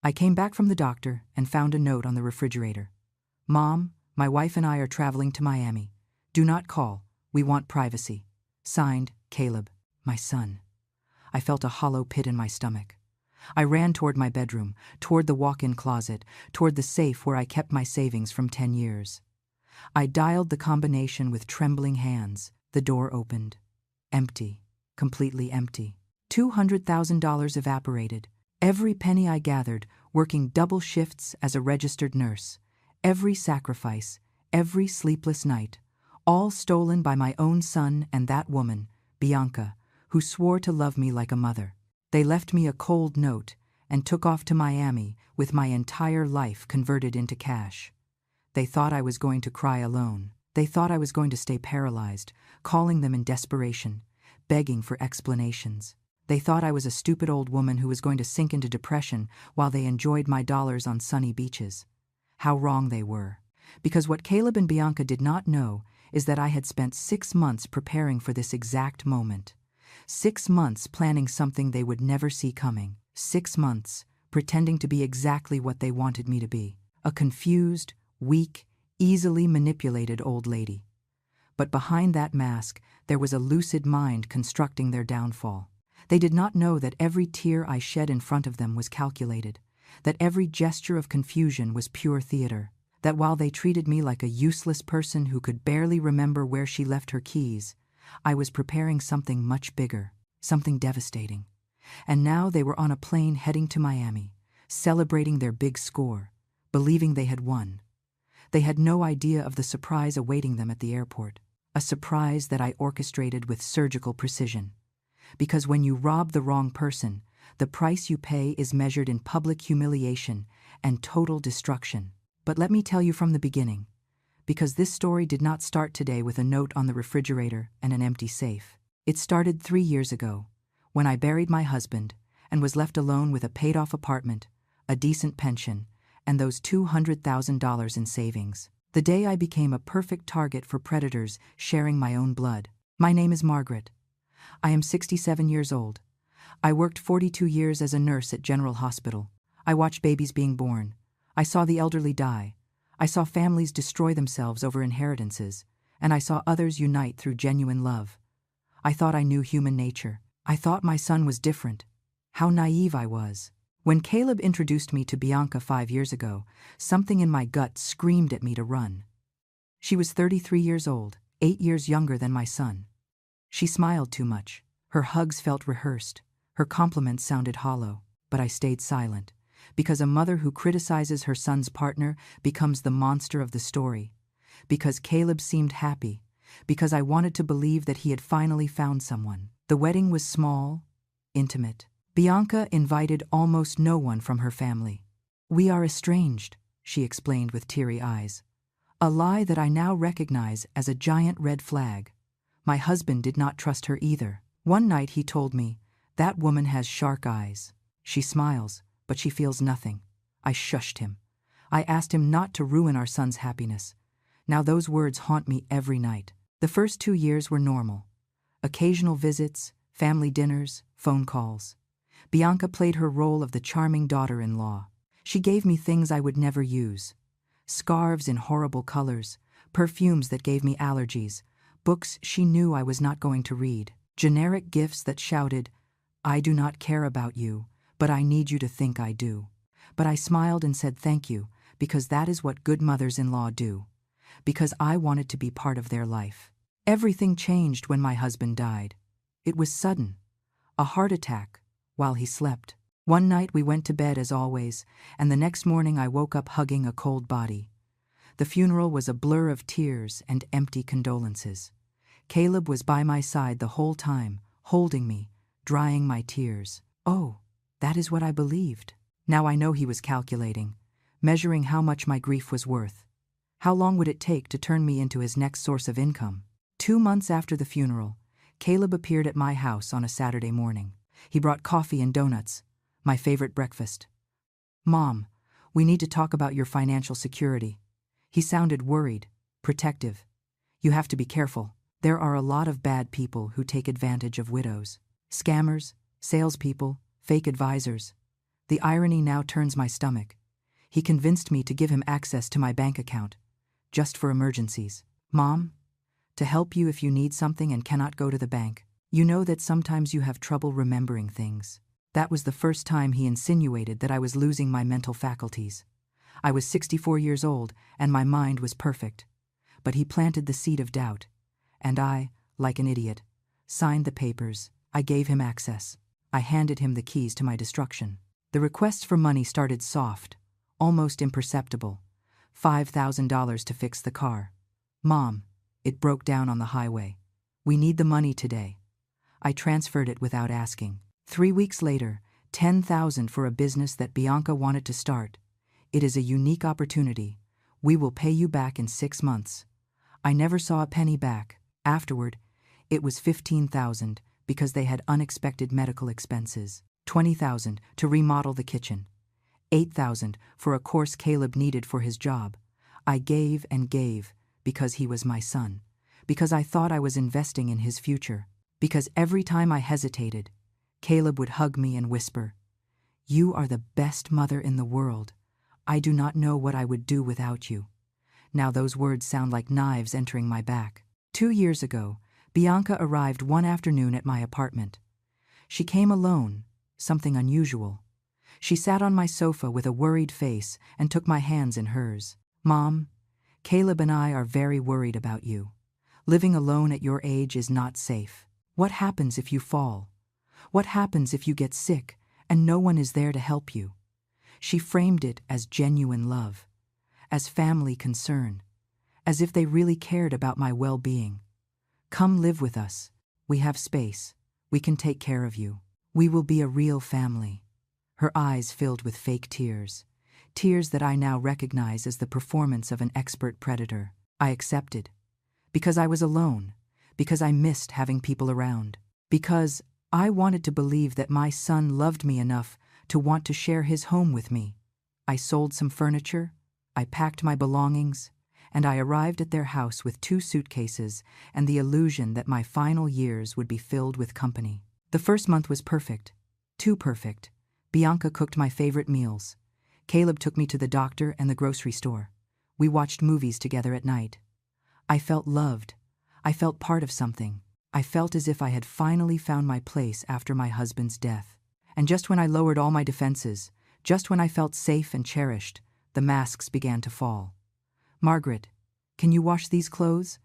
I came back from the doctor and found a note on the refrigerator. Mom, my wife and I are traveling to Miami. Do not call. We want privacy. Signed, Caleb, my son. I felt a hollow pit in my stomach. I ran toward my bedroom, toward the walk-in closet, toward the safe where I kept my savings from 10 years. I dialed the combination with trembling hands. The door opened. Empty. Completely empty. $200,000 evaporated. Every penny I gathered, working double shifts as a registered nurse. Every sacrifice, every sleepless night, all stolen by my own son and that woman, Bianca, who swore to love me like a mother. They left me a cold note and took off to Miami with my entire life converted into cash. They thought I was going to cry alone. They thought I was going to stay paralyzed, calling them in desperation, begging for explanations. They thought I was a stupid old woman who was going to sink into depression while they enjoyed my dollars on sunny beaches. How wrong they were. Because what Caleb and Bianca did not know is that I had spent 6 months preparing for this exact moment. 6 months planning something they would never see coming. 6 months pretending to be exactly what they wanted me to be. A confused, weak, easily manipulated old lady. But behind that mask, there was a lucid mind constructing their downfall. They did not know that every tear I shed in front of them was calculated, that every gesture of confusion was pure theater, that while they treated me like a useless person who could barely remember where she left her keys, I was preparing something much bigger, something devastating. And now they were on a plane heading to Miami, celebrating their big score, believing they had won. They had no idea of the surprise awaiting them at the airport, a surprise that I orchestrated with surgical precision. Because when you rob the wrong person, the price you pay is measured in public humiliation and total destruction. But let me tell you from the beginning, because this story did not start today with a note on the refrigerator and an empty safe. It started 3 years ago, when I buried my husband and was left alone with a paid-off apartment, a decent pension, and those $200,000 in savings. The day I became a perfect target for predators sharing my own blood. My name is Margaret. I am 67 years old. I worked 42 years as a nurse at General Hospital. I watched babies being born. I saw the elderly die. I saw families destroy themselves over inheritances, and I saw others unite through genuine love. I thought I knew human nature. I thought my son was different. How naive I was. When Caleb introduced me to Bianca 5 years ago, something in my gut screamed at me to run. She was 33 years old, 8 years younger than my son. She smiled too much. Her hugs felt rehearsed. Her compliments sounded hollow. But I stayed silent, because a mother who criticizes her son's partner becomes the monster of the story. Because Caleb seemed happy. Because I wanted to believe that he had finally found someone. The wedding was small, intimate. Bianca invited almost no one from her family. "We are estranged," she explained with teary eyes. A lie that I now recognize as a giant red flag. My husband did not trust her either. One night he told me, "That woman has shark eyes. She smiles, but she feels nothing." I shushed him. I asked him not to ruin our son's happiness. Now those words haunt me every night. The first 2 years were normal. Occasional visits, family dinners, phone calls. Bianca played her role of the charming daughter-in-law. She gave me things I would never use. Scarves in horrible colors, perfumes that gave me allergies, books she knew I was not going to read, generic gifts that shouted, "I do not care about you, but I need you to think I do." But I smiled and said thank you, because that is what good mothers-in-law do. Because I wanted to be part of their life. Everything changed when my husband died. It was sudden. A heart attack, while he slept. One night we went to bed as always, and the next morning I woke up hugging a cold body. The funeral was a blur of tears and empty condolences. Caleb was by my side the whole time, holding me, drying my tears. Oh, that is what I believed. Now I know he was calculating, measuring how much my grief was worth. How long would it take to turn me into his next source of income? 2 months after the funeral, Caleb appeared at my house on a Saturday morning. He brought coffee and donuts, my favorite breakfast. "Mom, we need to talk about your financial security." He sounded worried, protective. "You have to be careful. There are a lot of bad people who take advantage of widows. Scammers, salespeople, fake advisors. The irony now turns my stomach. He convinced me to give him access to my bank account, just for emergencies. Mom, to help you if you need something and cannot go to the bank. You know that sometimes you have trouble remembering things. That was the first time he insinuated that I was losing my mental faculties. I was 64 years old, and my mind was perfect. But he planted the seed of doubt. And I, like an idiot, signed the papers. I gave him access. I handed him the keys to my destruction. The requests for money started soft, almost imperceptible. $5,000 to fix the car. Mom, it broke down on the highway. We need the money today. I transferred it without asking. 3 weeks later, $10,000 for a business that Bianca wanted to start. It is a unique opportunity. We will pay you back in 6 months. I never saw a penny back. Afterward, it was $15,000 because they had unexpected medical expenses. $20,000 to remodel the kitchen. $8,000 for a course Caleb needed for his job. I gave and gave because he was my son. Because I thought I was investing in his future. Because every time I hesitated, Caleb would hug me and whisper, "You are the best mother in the world. I do not know what I would do without you." Now those words sound like knives entering my back. 2 years ago, Bianca arrived one afternoon at my apartment. She came alone, something unusual. She sat on my sofa with a worried face and took my hands in hers. "Mom, Caleb and I are very worried about you. Living alone at your age is not safe. What happens if you fall? What happens if you get sick and no one is there to help you?" She framed it as genuine love, as family concern, as if they really cared about my well-being. "Come live with us. We have space. We can take care of you. We will be a real family." Her eyes filled with fake tears, tears that I now recognize as the performance of an expert predator. I accepted, because I was alone, because I missed having people around, because I wanted to believe that my son loved me enough to want to share his home with me. I sold some furniture, I packed my belongings, and I arrived at their house with 2 suitcases and the illusion that my final years would be filled with company. The first month was perfect, too perfect. Bianca cooked my favorite meals. Caleb took me to the doctor and the grocery store. We watched movies together at night. I felt loved. I felt part of something. I felt as if I had finally found my place after my husband's death. And just when I lowered all my defenses, just when I felt safe and cherished, the masks began to fall. "Margaret, can you wash these clothes?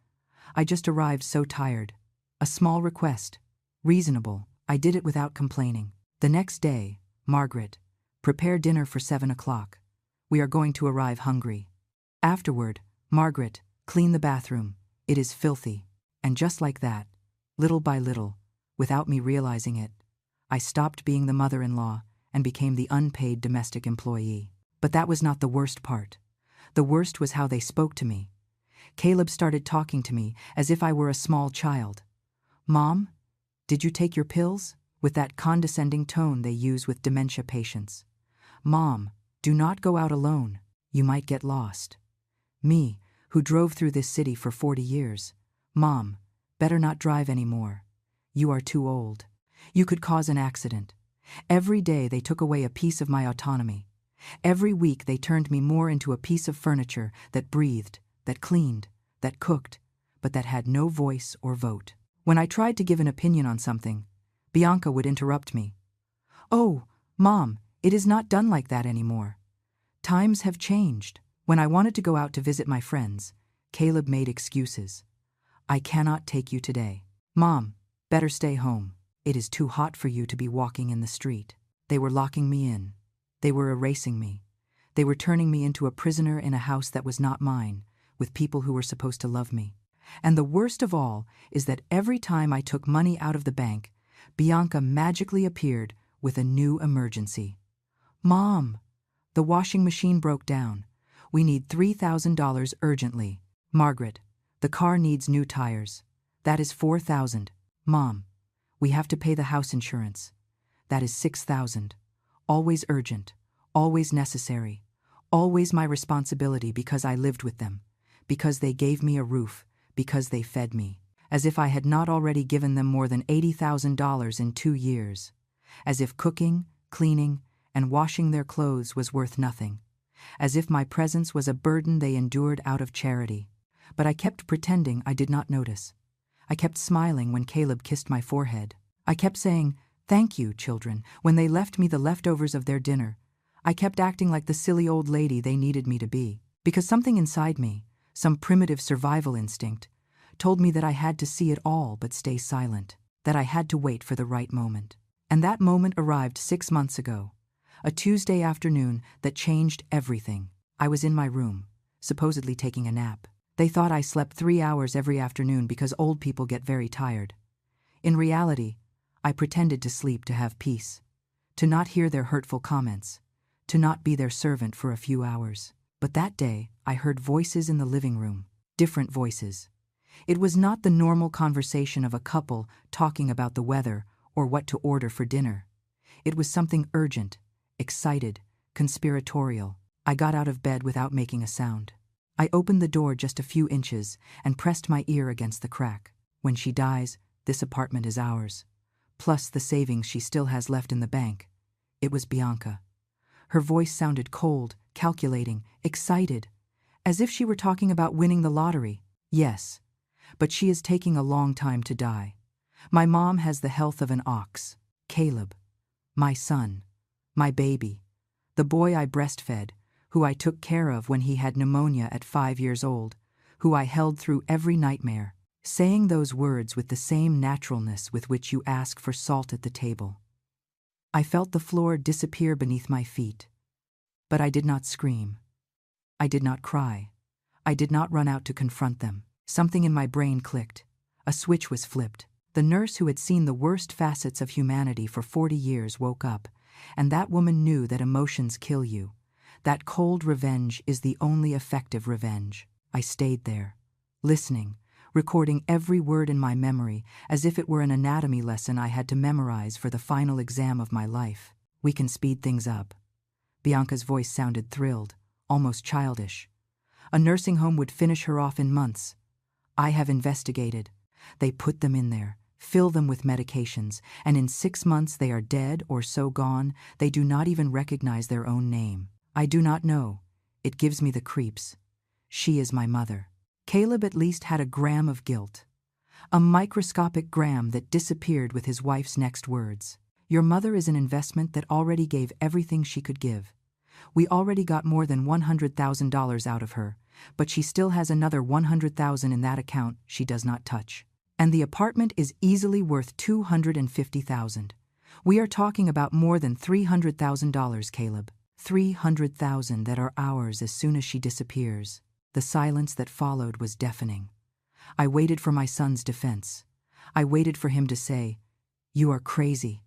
I just arrived so tired." A small request. Reasonable. I did it without complaining. The next day, "Margaret, prepare dinner for 7 o'clock. We are going to arrive hungry." Afterward, "Margaret, clean the bathroom. It is filthy." And just like that, little by little, without me realizing it, I stopped being the mother-in-law and became the unpaid domestic employee. But that was not the worst part. The worst was how they spoke to me. Caleb started talking to me as if I were a small child. "Mom, did you take your pills?" with that condescending tone they use with dementia patients. "Mom, do not go out alone. You might get lost." Me, who drove through this city for 40 years. "Mom, better not drive anymore. You are too old. You could cause an accident." Every day they took away a piece of my autonomy. Every week they turned me more into a piece of furniture that breathed, that cleaned, that cooked, but that had no voice or vote. When I tried to give an opinion on something, Bianca would interrupt me. "Oh, Mom, it is not done like that anymore. Times have changed." When I wanted to go out to visit my friends, Caleb made excuses. "I cannot take you today." "Mom, better stay home. It is too hot for you to be walking in the street." They were locking me in. They were erasing me. They were turning me into a prisoner in a house that was not mine, with people who were supposed to love me. And the worst of all is that every time I took money out of the bank, Bianca magically appeared with a new emergency. "Mom, the washing machine broke down. We need $3,000 urgently." "Margaret, the car needs new tires. That is $4,000. "Mom, we have to pay the house insurance. That is $6,000. Always urgent, always necessary, always my responsibility because I lived with them, because they gave me a roof, because they fed me. As if I had not already given them more than $80,000 in 2 years. As if cooking, cleaning, and washing their clothes was worth nothing, as if my presence was a burden they endured out of charity. But I kept pretending I did not notice. I kept smiling when Caleb kissed my forehead. I kept saying, "Thank you, children," when they left me the leftovers of their dinner. I kept acting like the silly old lady they needed me to be, because something inside me, some primitive survival instinct, told me that I had to see it all but stay silent, that I had to wait for the right moment. And that moment arrived 6 months ago, a Tuesday afternoon that changed everything. I was in my room, supposedly taking a nap. They thought I slept 3 hours every afternoon because old people get very tired. In reality, I pretended to sleep to have peace, to not hear their hurtful comments, to not be their servant for a few hours. But that day, I heard voices in the living room, different voices. It was not the normal conversation of a couple talking about the weather or what to order for dinner. It was something urgent, excited, conspiratorial. I got out of bed without making a sound. I opened the door just a few inches and pressed my ear against the crack. "When she dies, this apartment is ours, plus the savings she still has left in the bank." It was Bianca. Her voice sounded cold, calculating, excited, as if she were talking about winning the lottery. "Yes, but she is taking a long time to die. My mom has the health of an ox. Caleb, my son, my baby, the boy I breastfed, who I took care of when he had pneumonia at 5 years old, who I held through every nightmare," saying those words with the same naturalness with which you ask for salt at the table. I felt the floor disappear beneath my feet. But I did not scream. I did not cry. I did not run out to confront them. Something in my brain clicked. A switch was flipped. The nurse who had seen the worst facets of humanity for 40 years woke up, and that woman knew that emotions kill you. That cold revenge is the only effective revenge. I stayed there, listening, recording every word in my memory as if it were an anatomy lesson I had to memorize for the final exam of my life. "We can speed things up." Bianca's voice sounded thrilled, almost childish. "A nursing home would finish her off in months. I have investigated. They put them in there, fill them with medications, and in 6 months they are dead or so gone they do not even recognize their own name. I do not know. It gives me the creeps. She is my mother." Caleb at least had a gram of guilt. A microscopic gram that disappeared with his wife's next words. "Your mother is an investment that already gave everything she could give. We already got more than $100,000 out of her, but she still has another $100,000 in that account she does not touch. And the apartment is easily worth $250,000. We are talking about more than $300,000, Caleb. $300,000 that are ours as soon as she disappears." The silence that followed was deafening. I waited for my son's defense. I waited for him to say, "You are crazy.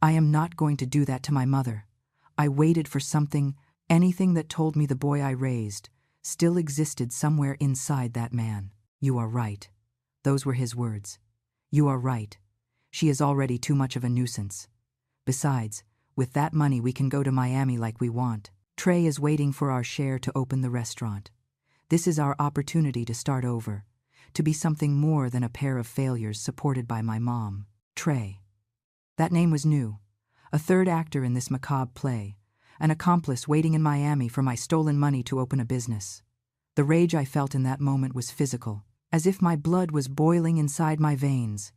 I am not going to do that to my mother." I waited for something, anything that told me the boy I raised still existed somewhere inside that man. "You are right." Those were his words. "You are right. She is already too much of a nuisance. Besides, with that money we can go to Miami like we want. Trey is waiting for our share to open the restaurant. This is our opportunity to start over, to be something more than a pair of failures supported by my mom." Trey. That name was new. A third actor in this macabre play, an accomplice waiting in Miami for my stolen money to open a business. The rage I felt in that moment was physical, as if my blood was boiling inside my veins.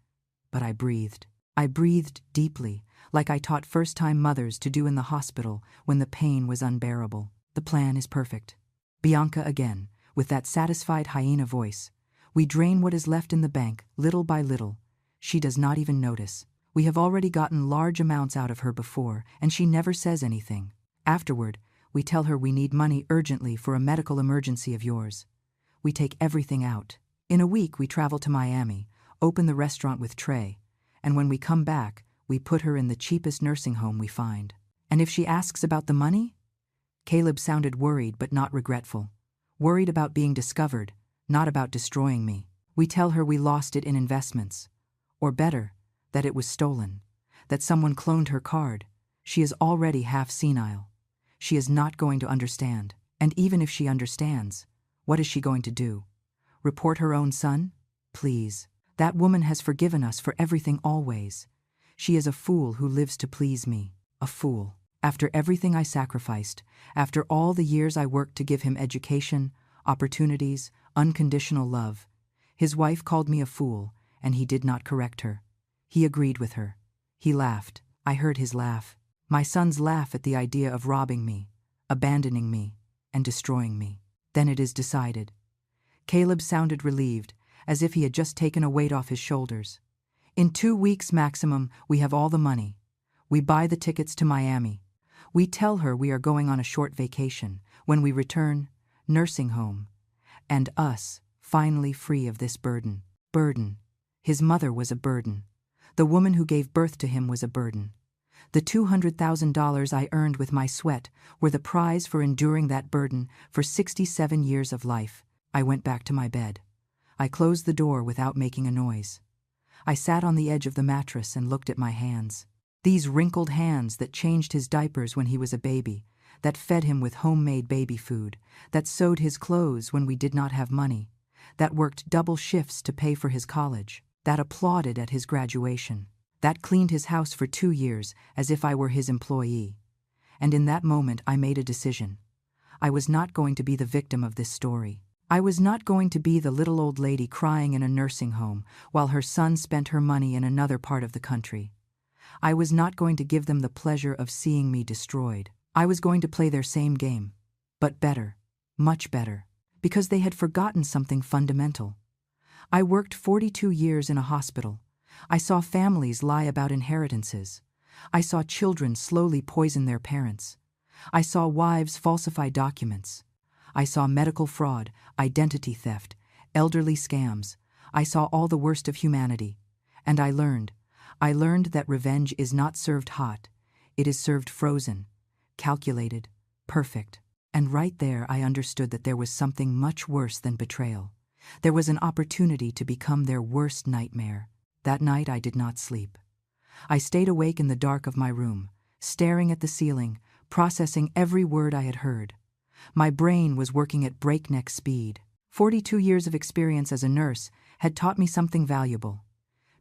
But I breathed. I breathed deeply, like I taught first-time mothers to do in the hospital when the pain was unbearable. "The plan is perfect." Bianca again, with that satisfied hyena voice. "We drain what is left in the bank, little by little. She does not even notice. We have already gotten large amounts out of her before, and she never says anything. Afterward, we tell her we need money urgently for a medical emergency of yours. We take everything out. In a week we travel to Miami, open the restaurant with Trey, and when we come back, we put her in the cheapest nursing home we find. And if she asks about the money?" Caleb sounded worried but not regretful. Worried about being discovered, not about destroying me. "We tell her we lost it in investments. Or better, that it was stolen, that someone cloned her card. She is already half senile. She is not going to understand. And even if she understands, what is she going to do? Report her own son? Please. That woman has forgiven us for everything always. She is a fool who lives to please me. A fool." After everything I sacrificed, after all the years I worked to give him education, opportunities, unconditional love, his wife called me a fool, and he did not correct her. He agreed with her. He laughed. I heard his laugh. My son's laugh at the idea of robbing me, abandoning me, and destroying me. Then it is decided. Caleb sounded relieved, as if he had just taken a weight off his shoulders. In 2 weeks maximum, we have all the money. We buy the tickets to Miami. We tell her we are going on a short vacation. When we return, nursing home. And us, finally free of this burden. Burden. His mother was a burden. The woman who gave birth to him was a burden. The $200,000 I earned with my sweat were the prize for enduring that burden for 67 years of life. I went back to my bed. I closed the door without making a noise. I sat on the edge of the mattress and looked at my hands. These wrinkled hands that changed his diapers when he was a baby, that fed him with homemade baby food, that sewed his clothes when we did not have money, that worked double shifts to pay for his college, that applauded at his graduation, that cleaned his house for 2 years as if I were his employee. And in that moment I made a decision. I was not going to be the victim of this story. I was not going to be the little old lady crying in a nursing home while her son spent her money in another part of the country. I was not going to give them the pleasure of seeing me destroyed. I was going to play their same game, but better, much better, because they had forgotten something fundamental. I worked 42 years in a hospital. I saw families lie about inheritances. I saw children slowly poison their parents. I saw wives falsify documents. I saw medical fraud, identity theft, elderly scams. I saw all the worst of humanity. And I learned that revenge is not served hot. It is served frozen, calculated, perfect. And right there I understood that there was something much worse than betrayal. There was an opportunity to become their worst nightmare. That night I did not sleep. I stayed awake in the dark of my room, staring at the ceiling, processing every word I had heard. My brain was working at breakneck speed. 42 years of experience as a nurse had taught me something valuable.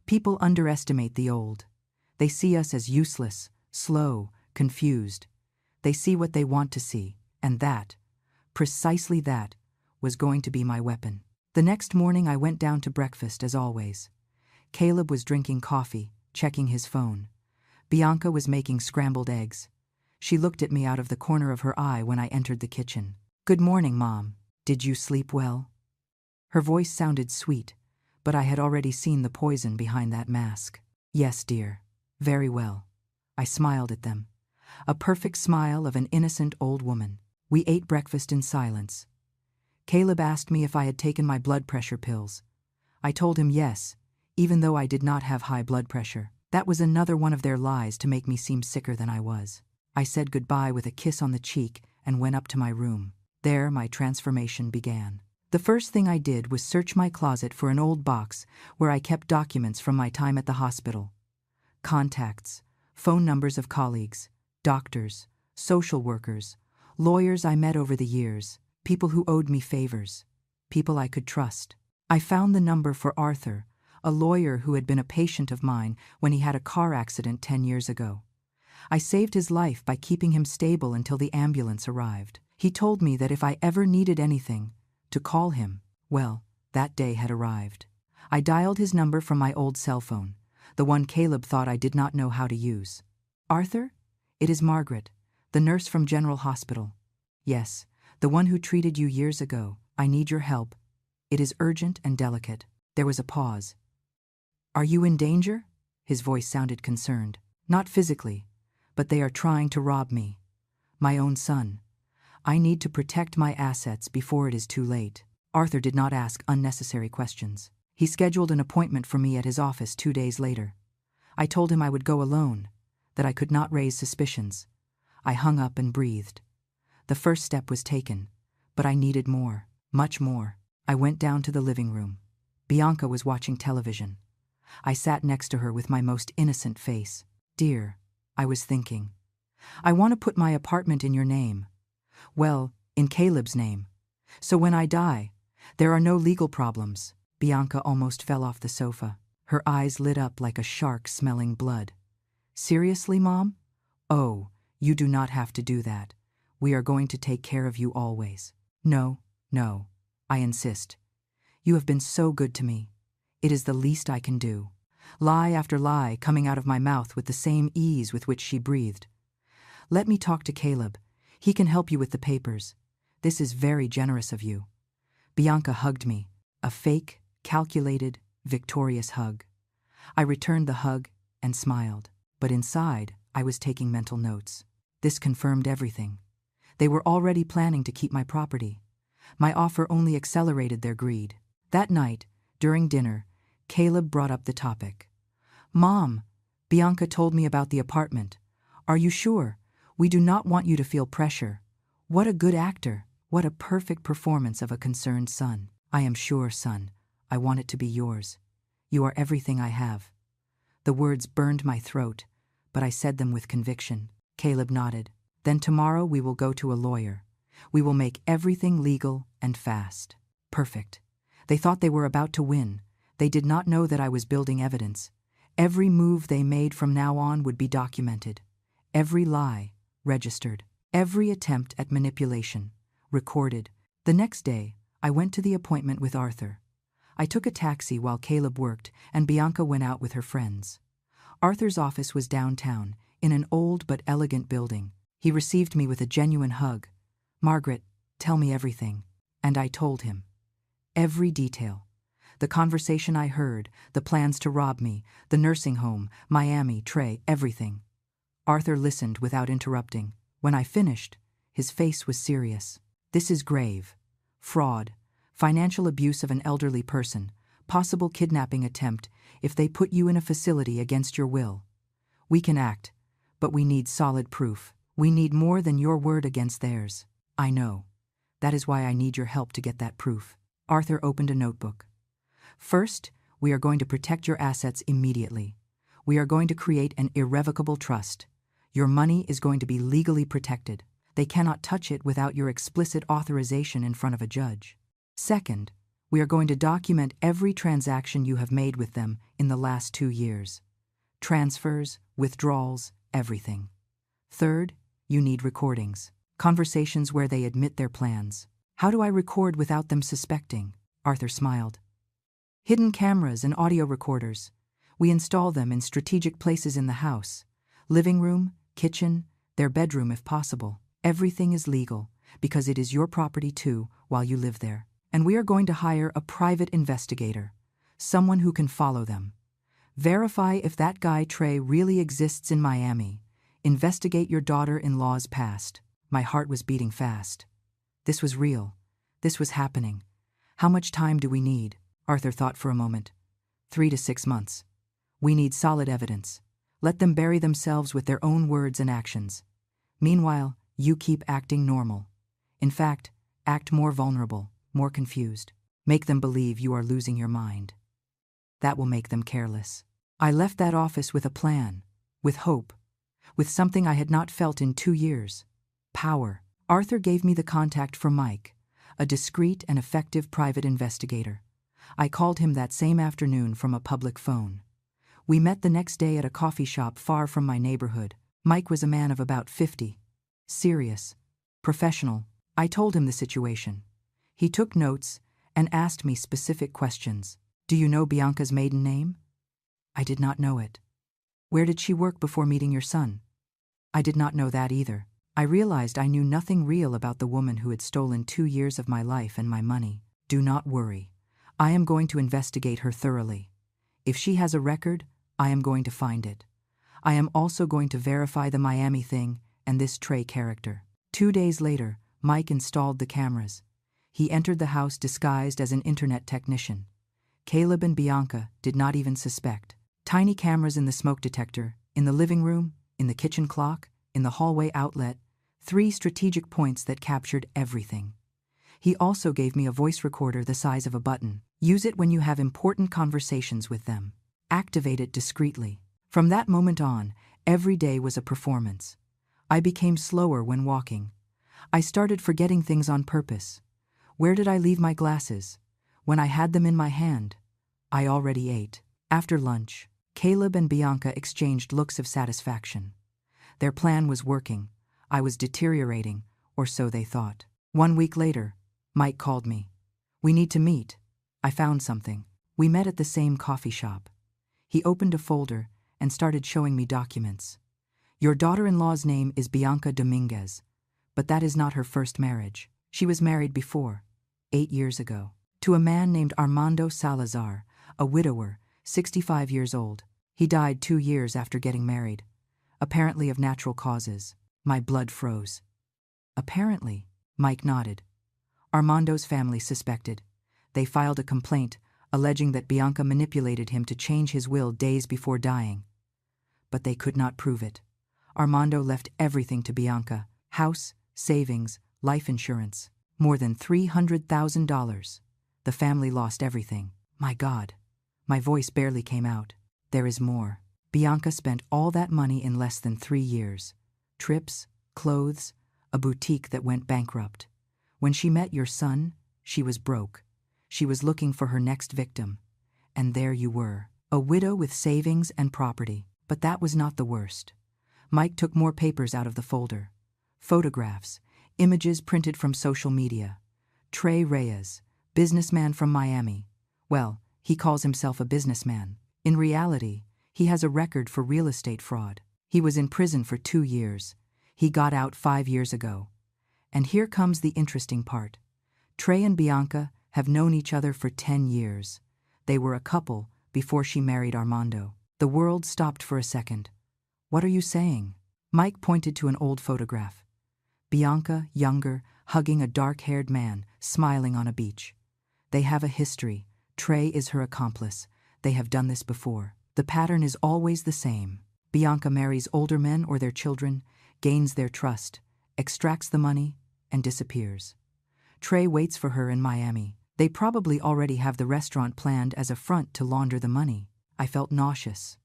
People underestimate the old. They see us as useless, slow, confused. They see what they want to see, and that, precisely that, was going to be my weapon. The next morning I went down to breakfast as always. Caleb was drinking coffee, checking his phone. Bianca was making scrambled eggs. She looked at me out of the corner of her eye when I entered the kitchen. "Good morning, Mom. Did you sleep well?" Her voice sounded sweet, but I had already seen the poison behind that mask. "Yes, dear. Very well." I smiled at them. A perfect smile of an innocent old woman. We ate breakfast in silence. Caleb asked me if I had taken my blood pressure pills. I told him yes, even though I did not have high blood pressure. That was another one of their lies to make me seem sicker than I was. I said goodbye with a kiss on the cheek and went up to my room. There my transformation began. The first thing I did was search my closet for an old box where I kept documents from my time at the hospital. Contacts, phone numbers of colleagues, doctors, social workers, lawyers I met over the years, people who owed me favors, people I could trust. I found the number for Arthur, a lawyer who had been a patient of mine when he had a car accident 10 years ago. I saved his life by keeping him stable until the ambulance arrived. He told me that if I ever needed anything, to call him. Well, that day had arrived. I dialed his number from my old cell phone, the one Caleb thought I did not know how to use. "Arthur? It is Margaret, the nurse from General Hospital. Yes, the one who treated you years ago. I need your help. It is urgent and delicate." There was a pause. "Are you in danger?" His voice sounded concerned. "Not physically, but they are trying to rob me. My own son. I need to protect my assets before it is too late." Arthur did not ask unnecessary questions. He scheduled an appointment for me at his office 2 days later. I told him I would go alone, that I could not raise suspicions. I hung up and breathed. The first step was taken, but I needed more, much more. I went down to the living room. Bianca was watching television. I sat next to her with my most innocent face. "Dear," I was thinking, "I want to put my apartment in your name. Well, in Caleb's name. So when I die, there are no legal problems." Bianca almost fell off the sofa. Her eyes lit up like a shark smelling blood. "Seriously, Mom? Oh, You do not have to do that. We are going to take care of you always. No, no, I insist. You have been so good to me. It is the least I can do. Lie after lie coming out of my mouth with the same ease with which she breathed. Let me talk to Caleb. He can help you with the papers. This is very generous of you. Bianca hugged me, a fake, calculated, victorious hug. I returned the hug and smiled, but inside I was taking mental notes. This confirmed everything. They were already planning to keep my property. My offer only accelerated their greed. That night, during dinner, Caleb brought up the topic. Mom, Bianca told me about the apartment. Are you sure? We do not want you to feel pressure. What a good actor. What a perfect performance of a concerned son. I am sure, son. I want it to be yours. You are everything I have. The words burned my throat, but I said them with conviction. Caleb nodded. Then tomorrow we will go to a lawyer. We will make everything legal and fast. Perfect. They thought they were about to win. They did not know that I was building evidence. Every move they made from now on would be documented. Every lie, registered. Every attempt at manipulation, recorded. The next day, I went to the appointment with Arthur. I took a taxi while Caleb worked, and Bianca went out with her friends. Arthur's office was downtown, in an old but elegant building. He received me with a genuine hug. Margaret, tell me everything. And I told him. Every detail. The conversation I heard, the plans to rob me, the nursing home, Miami, Trey, everything. Arthur listened without interrupting. When I finished, his face was serious. This is grave. Fraud, financial abuse of an elderly person, possible kidnapping attempt if they put you in a facility against your will. We can act, but we need solid proof. We need more than your word against theirs. I know. That is why I need your help to get that proof. Arthur opened a notebook. First, we are going to protect your assets immediately. We are going to create an irrevocable trust. Your money is going to be legally protected. They cannot touch it without your explicit authorization in front of a judge. Second, we are going to document every transaction you have made with them in the last 2 years. Transfers, withdrawals, everything. Third, you need recordings. Conversations where they admit their plans. How do I record without them suspecting? Arthur smiled. Hidden cameras and audio recorders. We install them in strategic places in the house. Living room, kitchen, their bedroom if possible. Everything is legal, because it is your property too while you live there. And we are going to hire a private investigator, someone who can follow them. Verify if that guy Trey really exists in Miami. Investigate your daughter-in-law's past. My heart was beating fast. This was real. This was happening. How much time do we need? Arthur thought for a moment. 3 to 6 months. We need solid evidence. Let them bury themselves with their own words and actions. Meanwhile, you keep acting normal. In fact, act more vulnerable, more confused. Make them believe you are losing your mind. That will make them careless. I left that office with a plan, with hope, with something I had not felt in 2 years. Power. Arthur gave me the contact for Mike, a discreet and effective private investigator. I called him that same afternoon from a public phone. We met the next day at a coffee shop far from my neighborhood. Mike was a man of about 50. Serious. Professional. I told him the situation. He took notes and asked me specific questions. Do you know Bianca's maiden name? I did not know it. Where did she work before meeting your son? I did not know that either. I realized I knew nothing real about the woman who had stolen 2 years of my life and my money. Do not worry. I am going to investigate her thoroughly. If she has a record, I am going to find it. I am also going to verify the Miami thing and this Trey character. 2 days later, Mike installed the cameras. He entered the house disguised as an internet technician. Caleb and Bianca did not even suspect. Tiny cameras in the smoke detector, in the living room, in the kitchen clock, in the hallway outlet, 3 strategic points that captured everything. He also gave me a voice recorder the size of a button. Use it when you have important conversations with them. Activate it discreetly. From that moment on, every day was a performance. I became slower when walking. I started forgetting things on purpose. Where did I leave my glasses? When I had them in my hand, I already ate. After lunch, Caleb and Bianca exchanged looks of satisfaction. Their plan was working. I was deteriorating, or so they thought. 1 week later, Mike called me. "We need to meet. I found something." We met at the same coffee shop. He opened a folder and started showing me documents. "Your daughter-in-law's name is Bianca Dominguez, but that is not her first marriage. She was married before, 8 years ago, to a man named Armando Salazar, a widower, 65 years old. He died 2 years after getting married, apparently of natural causes." My blood froze. "Apparently," Mike nodded. "Armando's family suspected. They filed a complaint, alleging that Bianca manipulated him to change his will days before dying. But they could not prove it. Armando left everything to Bianca: house, savings, life insurance. More than $300,000. The family lost everything." My God. My voice barely came out. "There is more. Bianca spent all that money in less than 3 years. Trips, clothes, a boutique that went bankrupt. When she met your son, she was broke. She was looking for her next victim. And there you were, a widow with savings and property." But that was not the worst. Mike took more papers out of the folder. Photographs, images printed from social media. Trey Reyes, businessman from Miami. Well, he calls himself a businessman. In reality, he has a record for real estate fraud. He was in prison for 2 years. He got out 5 years ago. And here comes the interesting part. Trey and Bianca have known each other for 10 years. They were a couple before she married Armando. The world stopped for a second. "What are you saying?" Mike pointed to an old photograph. Bianca, younger, hugging a dark-haired man, smiling on a beach. They have a history. Trey is her accomplice. They have done this before. The pattern is always the same. Bianca marries older men or their children, gains their trust, extracts the money, and disappears. Trey waits for her in Miami. They probably already have the restaurant planned as a front to launder the money. I felt nauseous.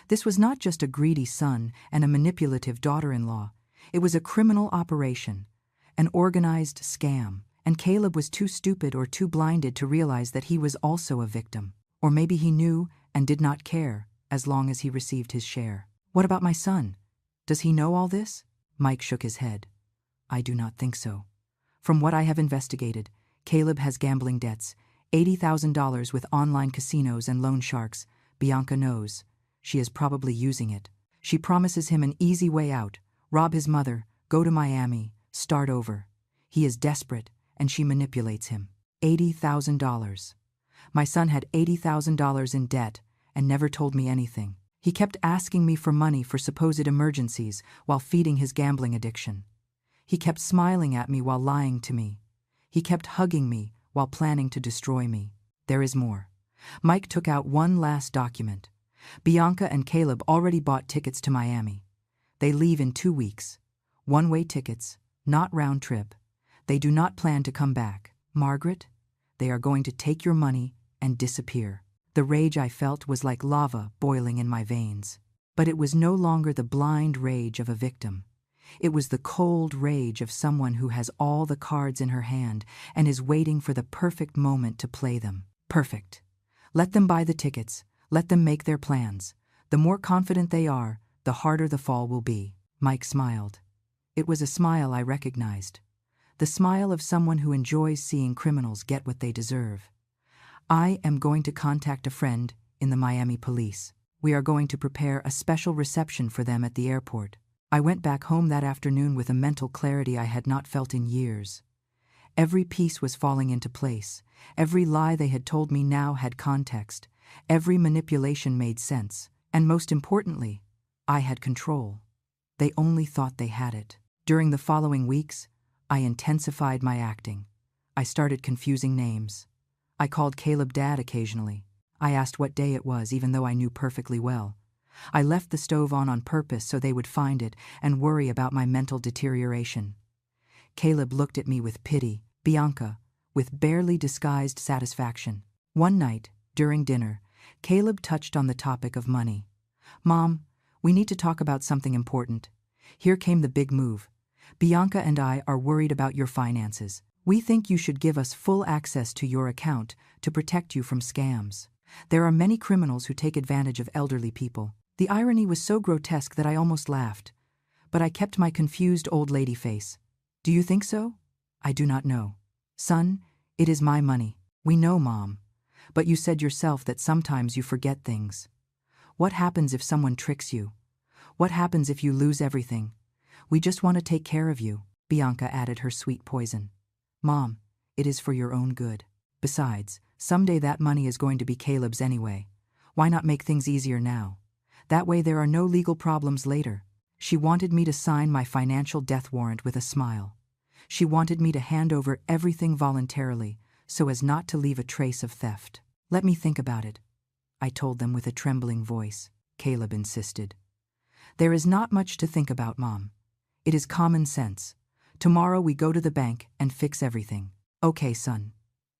This was not just a greedy son and a manipulative daughter-in-law. It was a criminal operation, an organized scam, and Caleb was too stupid or too blinded to realize that he was also a victim. Or maybe he knew and did not care, as long as he received his share. "What about my son? Does he know all this?" Mike shook his head. "I do not think so. From what I have investigated, Caleb has gambling debts, $80,000 with online casinos and loan sharks. Bianca knows. She is probably using it. She promises him an easy way out, rob his mother, go to Miami, start over. He is desperate, and she manipulates him. $80,000. My son had $80,000 in debt and never told me anything. He kept asking me for money for supposed emergencies while feeding his gambling addiction. He kept smiling at me while lying to me. He kept hugging me while planning to destroy me. There is more." Mike took out one last document. Bianca and Caleb already bought tickets to Miami. They leave in 2 weeks. One-way tickets, not round trip. They do not plan to come back. "Margaret, they are going to take your money and disappear." The rage I felt was like lava boiling in my veins. But it was no longer the blind rage of a victim. It was the cold rage of someone who has all the cards in her hand and is waiting for the perfect moment to play them. Perfect. Let them buy the tickets. Let them make their plans. The more confident they are, the harder the fall will be. Mike smiled. It was a smile I recognized. The smile of someone who enjoys seeing criminals get what they deserve. "I am going to contact a friend in the Miami police. We are going to prepare a special reception for them at the airport." I went back home that afternoon with a mental clarity I had not felt in years. Every piece was falling into place. Every lie they had told me now had context. Every manipulation made sense. And most importantly, I had control. They only thought they had it. During the following weeks, I intensified my acting. I started confusing names. I called Caleb Dad occasionally. I asked what day it was, even though I knew perfectly well. I left the stove on purpose so they would find it and worry about my mental deterioration. Caleb looked at me with pity, Bianca, with barely disguised satisfaction. One night, during dinner, Caleb touched on the topic of money. "Mom, we need to talk about something important." Here came the big move. "Bianca and I are worried about your finances. We think you should give us full access to your account to protect you from scams. There are many criminals who take advantage of elderly people." The irony was so grotesque that I almost laughed. But I kept my confused old lady face. Do you think so? I do not know. Son, it is my money. We know, Mom. But you said yourself that sometimes you forget things. What happens if someone tricks you? What happens if you lose everything? We just want to take care of you, Bianca added her sweet poison. Mom, it is for your own good. Besides, someday that money is going to be Caleb's anyway. Why not make things easier now? That way there are no legal problems later. She wanted me to sign my financial death warrant with a smile. She wanted me to hand over everything voluntarily, so as not to leave a trace of theft. Let me think about it, I told them with a trembling voice. Caleb insisted. There is not much to think about, Mom. It is common sense. Tomorrow we go to the bank and fix everything. Okay, son.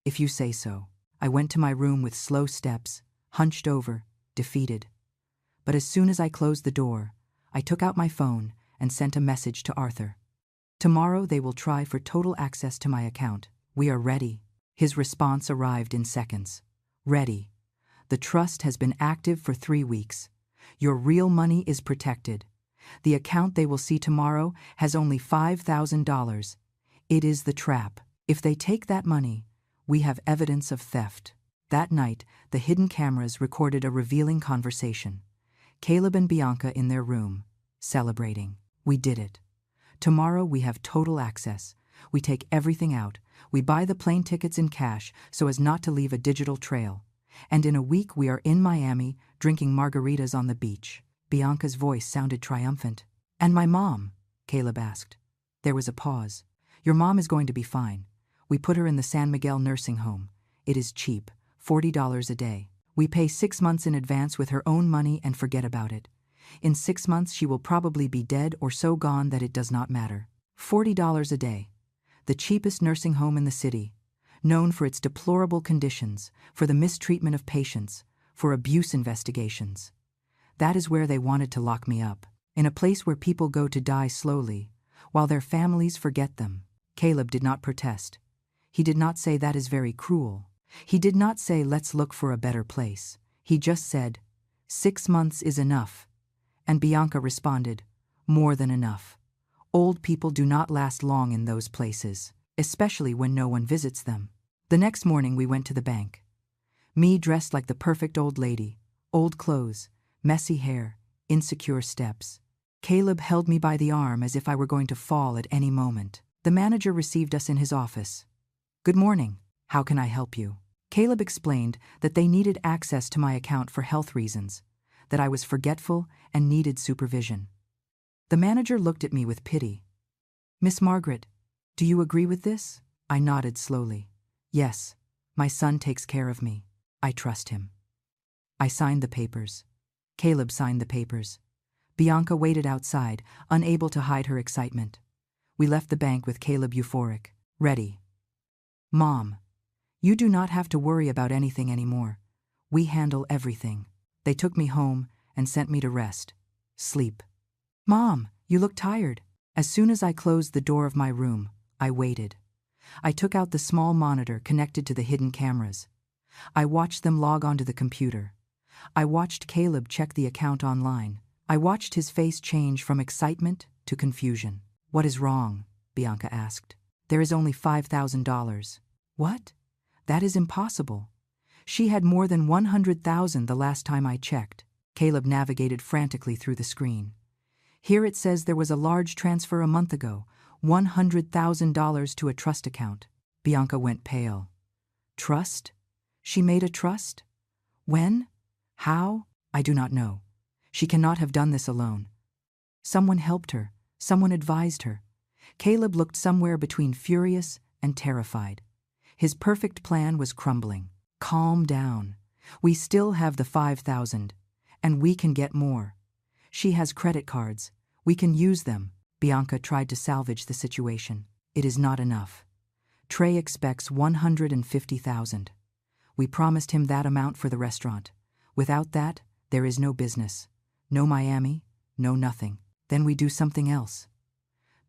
If you say so. I went to my room with slow steps, hunched over, defeated. But as soon as I closed the door, I took out my phone and sent a message to Arthur. Tomorrow they will try for total access to my account. We are ready. His response arrived in seconds. Ready. The trust has been active for 3 weeks. Your real money is protected. The account they will see tomorrow has only $5,000. It is the trap. If they take that money, we have evidence of theft. That night, the hidden cameras recorded a revealing conversation. Caleb and Bianca in their room, celebrating. We did it. Tomorrow we have total access. We take everything out. We buy the plane tickets in cash so as not to leave a digital trail. And in a week we are in Miami, drinking margaritas on the beach. Bianca's voice sounded triumphant. And my mom? Caleb asked. There was a pause. Your mom is going to be fine. We put her in the San Miguel nursing home. It is cheap, $40 a day. We pay 6 months in advance with her own money and forget about it. In 6 months she will probably be dead or so gone that it does not matter. $40 a day. The cheapest nursing home in the city. Known for its deplorable conditions, for the mistreatment of patients, for abuse investigations. That is where they wanted to lock me up. In a place where people go to die slowly, while their families forget them. Caleb did not protest. He did not say that is very cruel. He did not say let's look for a better place. He just said, 6 months is enough. And Bianca responded, more than enough. Old people do not last long in those places, especially when no one visits them. The next morning we went to the bank. Me dressed like the perfect old lady, old clothes, messy hair, insecure steps. Caleb held me by the arm as if I were going to fall at any moment. The manager received us in his office. Good morning. How can I help you? Caleb explained that they needed access to my account for health reasons, that I was forgetful and needed supervision. The manager looked at me with pity. Miss Margaret, do you agree with this? I nodded slowly. Yes, my son takes care of me. I trust him. I signed the papers. Caleb signed the papers. Bianca waited outside, unable to hide her excitement. We left the bank with Caleb euphoric. Ready. Mom, you do not have to worry about anything anymore. We handle everything. They took me home and sent me to rest. Sleep. Mom, you look tired. As soon as I closed the door of my room, I waited. I took out the small monitor connected to the hidden cameras. I watched them log onto the computer. I watched Caleb check the account online. I watched his face change from excitement to confusion. What is wrong? Bianca asked. There is only $5,000. What? That is impossible. She had more than $100,000 the last time I checked. Caleb navigated frantically through the screen. Here it says there was a large transfer a month ago, $100,000 to a trust account. Bianca went pale. Trust? She made a trust? When? How? I do not know. She cannot have done this alone. Someone helped her. Someone advised her. Caleb looked somewhere between furious and terrified. His perfect plan was crumbling. Calm down. We still have the $5,000, and we can get more. She has credit cards. We can use them. Bianca tried to salvage the situation. It is not enough. Trey expects $150,000. We promised him that amount for the restaurant. Without that, there is no business. No Miami, no nothing. Then we do something else.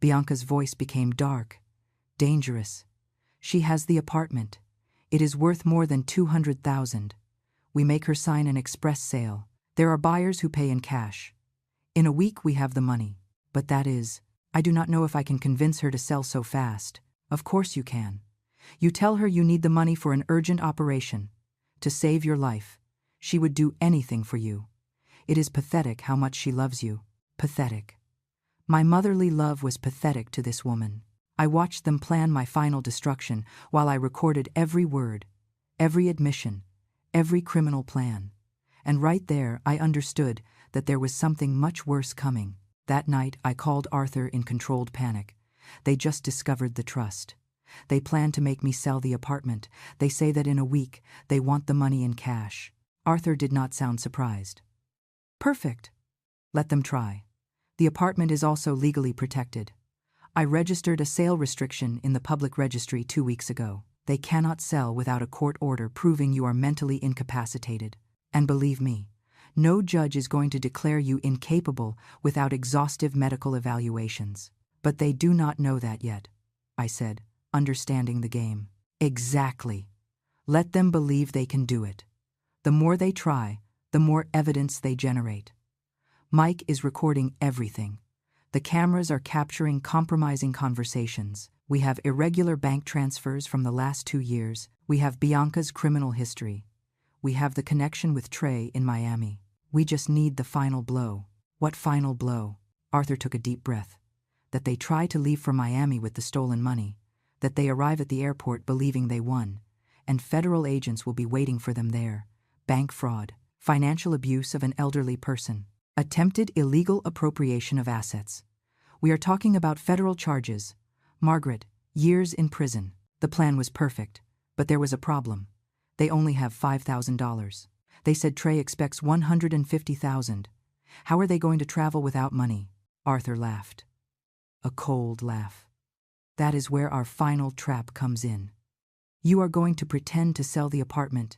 Bianca's voice became dark, dangerous. She has the apartment. It is worth more than $200,000. We make her sign an express sale. There are buyers who pay in cash. In a week we have the money. But that is, I do not know if I can convince her to sell so fast. Of course you can. You tell her you need the money for an urgent operation. To save your life. She would do anything for you. It is pathetic how much she loves you. Pathetic. My motherly love was pathetic to this woman. I watched them plan my final destruction while I recorded every word, every admission, every criminal plan. And right there I understood that there was something much worse coming. That night I called Arthur in controlled panic. They just discovered the trust. They plan to make me sell the apartment. They say that in a week they want the money in cash. Arthur did not sound surprised. Perfect. Let them try. The apartment is also legally protected. I registered a sale restriction in the public registry 2 weeks ago. They cannot sell without a court order proving you are mentally incapacitated. And believe me, no judge is going to declare you incapable without exhaustive medical evaluations. But they do not know that yet, I said, understanding the game. Exactly. Let them believe they can do it. The more they try, the more evidence they generate. Mike is recording everything. The cameras are capturing compromising conversations. We have irregular bank transfers from the last 2 years. We have Bianca's criminal history. We have the connection with Trey in Miami. We just need the final blow. What final blow? Arthur took a deep breath. That they try to leave for Miami with the stolen money. That they arrive at the airport believing they won. And federal agents will be waiting for them there. Bank fraud. Financial abuse of an elderly person. Attempted illegal appropriation of assets. We are talking about federal charges. Margaret, years in prison. The plan was perfect, but there was a problem. They only have $5,000. They said Trey expects $150,000. How are they going to travel without money? Arthur laughed. A cold laugh. That is where our final trap comes in. You are going to pretend to sell the apartment.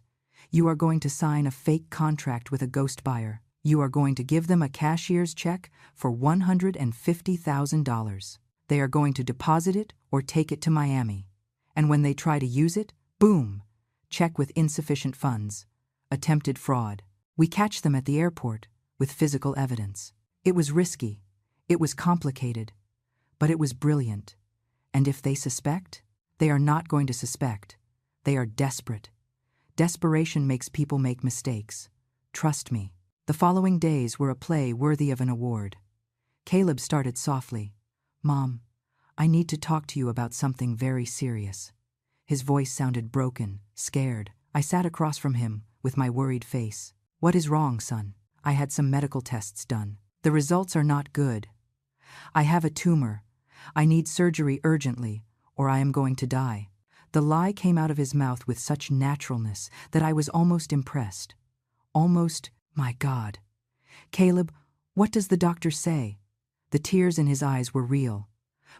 You are going to sign a fake contract with a ghost buyer. You are going to give them a cashier's check for $150,000. They are going to deposit it or take it to Miami. And when they try to use it, boom, check with insufficient funds. Attempted fraud. We catch them at the airport with physical evidence. It was risky. It was complicated. But it was brilliant. And if they suspect, they are not going to suspect. They are desperate. Desperation makes people make mistakes. Trust me. The following days were a play worthy of an award. Caleb started softly. Mom, I need to talk to you about something very serious. His voice sounded broken, scared. I sat across from him with my worried face. What is wrong, son? I had some medical tests done. The results are not good. I have a tumor. I need surgery urgently, or I am going to die. The lie came out of his mouth with such naturalness that I was almost impressed. Almost, my God. Caleb, what does the doctor say? The tears in his eyes were real.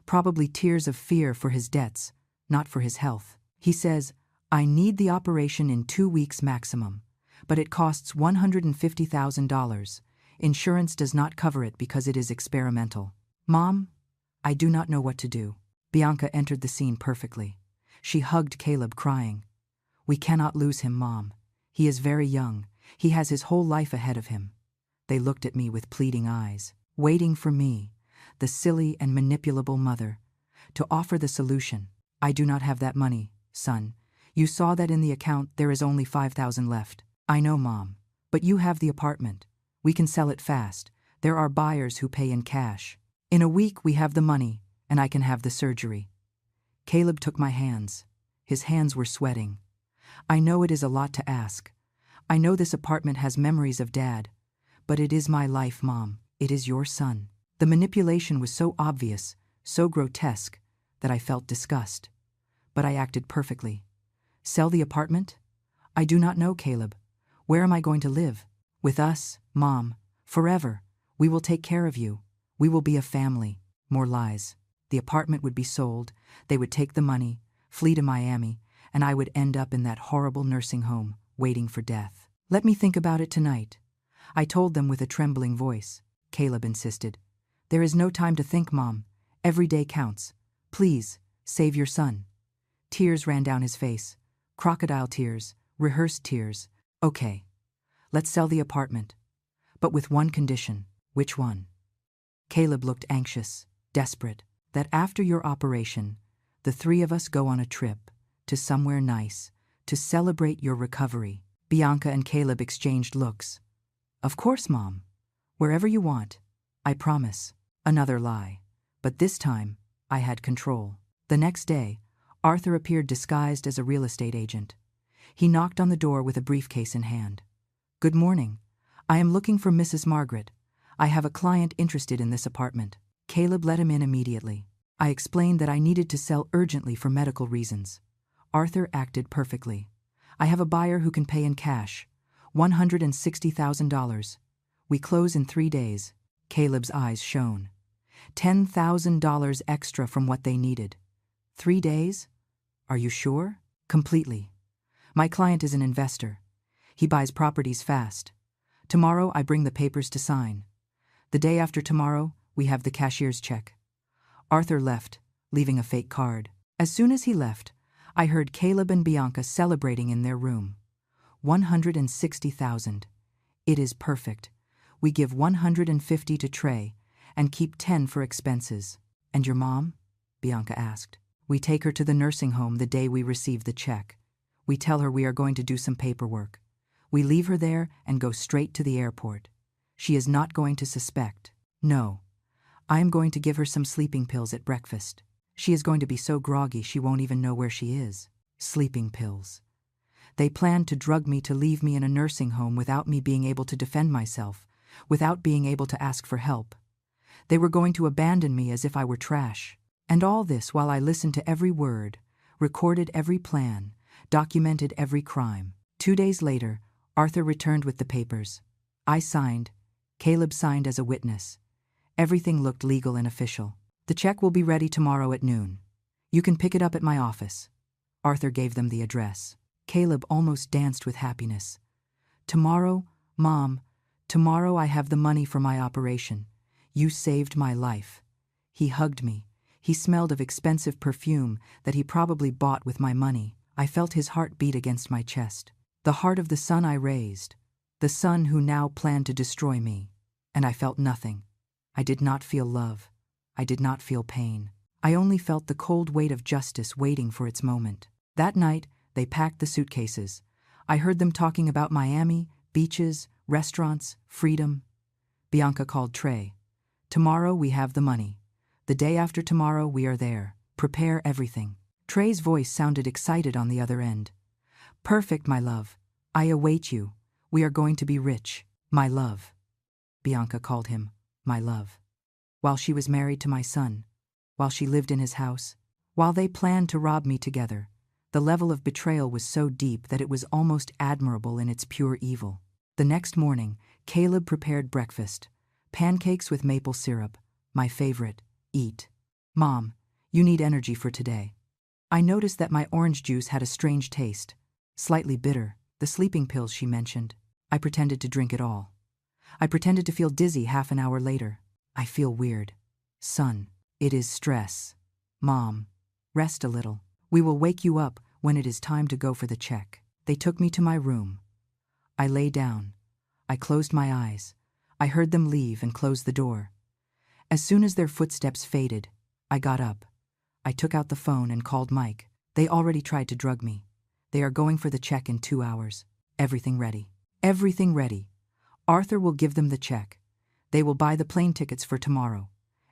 Probably tears of fear for his debts, not for his health. He says, I need the operation in 2 weeks maximum, but it costs $150,000. Insurance does not cover it because it is experimental. Mom, I do not know what to do. Bianca entered the scene perfectly. She hugged Caleb, crying. We cannot lose him, Mom. He is very young. He has his whole life ahead of him. They looked at me with pleading eyes, waiting for me, the silly and manipulable mother, to offer the solution. I do not have that money, son. You saw that in the account there is only $5,000 left. I know, Mom, but you have the apartment. We can sell it fast. There are buyers who pay in cash. In a week we have the money, and I can have the surgery. Caleb took my hands. His hands were sweating. I know it is a lot to ask. I know this apartment has memories of Dad. But it is my life, Mom. It is your son. The manipulation was so obvious, so grotesque, that I felt disgust. But I acted perfectly. Sell the apartment? I do not know, Caleb. Where am I going to live? With us, Mom. Forever. We will take care of you. We will be a family. More lies. The apartment would be sold. They would take the money, flee to Miami, and I would end up in that horrible nursing home, waiting for death. Let me think about it tonight. I told them with a trembling voice. Caleb insisted. There is no time to think, Mom. Every day counts. Please, save your son. Tears ran down his face. Crocodile tears, rehearsed tears. Okay. Let's sell the apartment. But with one condition. Which one? Caleb looked anxious, desperate. That after your operation, the three of us go on a trip to somewhere nice to celebrate your recovery. Bianca and Caleb exchanged looks. Of course, Mom. Wherever you want. I promise. Another lie. But this time, I had control. The next day, Arthur appeared disguised as a real estate agent. He knocked on the door with a briefcase in hand. Good morning. I am looking for Mrs. Margaret. I have a client interested in this apartment. Caleb let him in immediately. I explained that I needed to sell urgently for medical reasons. Arthur acted perfectly. I have a buyer who can pay in cash, $160,000. We close in 3 days. Caleb's eyes shone. $10,000 extra from what they needed. 3 days? Are you sure? Completely. My client is an investor. He buys properties fast. Tomorrow I bring the papers to sign. The day after tomorrow, we have the cashier's check. Arthur left, leaving a fake card. As soon as he left, I heard Caleb and Bianca celebrating in their room. 160,000. It is perfect. We give 150 to Trey and keep 10 for expenses. And your mom? Bianca asked. We take her to the nursing home the day we receive the check. We tell her we are going to do some paperwork. We leave her there and go straight to the airport. She is not going to suspect. No. I am going to give her some sleeping pills at breakfast. She is going to be so groggy she won't even know where she is. Sleeping pills. They planned to drug me to leave me in a nursing home without me being able to defend myself, without being able to ask for help. They were going to abandon me as if I were trash. And all this while I listened to every word, recorded every plan, documented every crime. 2 days later, Arthur returned with the papers. I signed. Caleb signed as a witness. Everything looked legal and official. The check will be ready tomorrow at noon. You can pick it up at my office. Arthur gave them the address. Caleb almost danced with happiness. Tomorrow, Mom, tomorrow I have the money for my operation. You saved my life. He hugged me. He smelled of expensive perfume that he probably bought with my money. I felt his heart beat against my chest. The heart of the son I raised. The son who now planned to destroy me. And I felt nothing. I did not feel love. I did not feel pain. I only felt the cold weight of justice waiting for its moment. That night, they packed the suitcases. I heard them talking about Miami, beaches, restaurants, freedom. Bianca called Trey. Tomorrow we have the money. The day after tomorrow we are there. Prepare everything. Trey's voice sounded excited on the other end. Perfect, my love. I await you. We are going to be rich. My love. Bianca called him, my love. While she was married to my son, while she lived in his house, while they planned to rob me together, the level of betrayal was so deep that it was almost admirable in its pure evil. The next morning, Caleb prepared breakfast. Pancakes with maple syrup, my favorite. Eat. Mom, you need energy for today. I noticed that my orange juice had a strange taste. Slightly bitter, the sleeping pills she mentioned. I pretended to drink it all. I pretended to feel dizzy half an hour later. I feel weird. Son, it is stress. Mom, rest a little. We will wake you up when it is time to go for the check. They took me to my room. I lay down. I closed my eyes. I heard them leave and close the door. As soon as their footsteps faded, I got up. I took out the phone and called Mike. They already tried to drug me. They are going for the check in 2 hours. Everything ready. Everything ready. Arthur will give them the check. They will buy the plane tickets for tomorrow.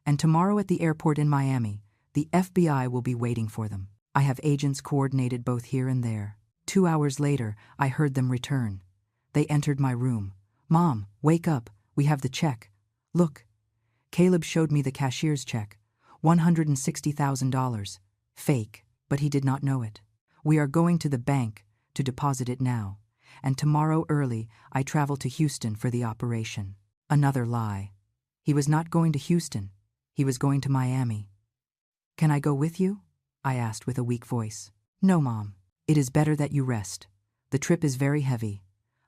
And tomorrow at the airport in Miami, the FBI will be waiting for them. I have agents coordinated both here and there. 2 hours later, I heard them return. They entered my room. Mom, wake up. We have the check. Look. Caleb showed me the cashier's check. $160,000. Fake, but he did not know it. We are going to the bank to deposit it now. And tomorrow early, I travel to Houston for the operation. Another lie. He was not going to Houston. He was going to Miami. Can I go with you? I asked with a weak voice. No, Mom. It is better that you rest. The trip is very heavy.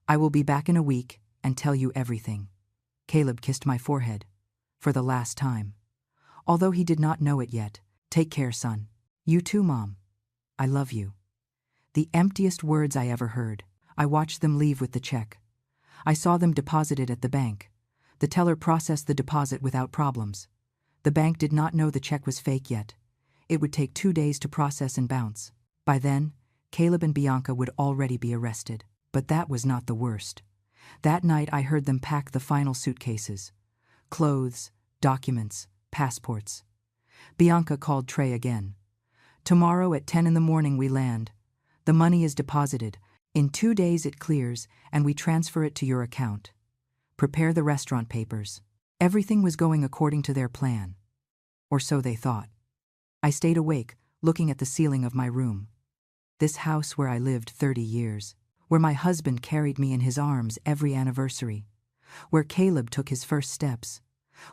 I will be back in a week and tell you everything. Caleb kissed my forehead. For the last time. Although he did not know it yet. Take care, son. You too, Mom. I love you. The emptiest words I ever heard. I watched them leave with the check. I saw them deposited at the bank. The teller processed the deposit without problems. The bank did not know the check was fake yet. It would take 2 days to process and bounce. By then, Caleb and Bianca would already be arrested. But that was not the worst. That night I heard them pack the final suitcases. Clothes, documents, passports. Bianca called Trey again. "Tomorrow at 10 in the morning we land. The money is deposited. In 2 days it clears, and we transfer it to your account. Prepare the restaurant papers." Everything was going according to their plan. Or so they thought. I stayed awake, looking at the ceiling of my room. This house where I lived 30 years. Where my husband carried me in his arms every anniversary. Where Caleb took his first steps.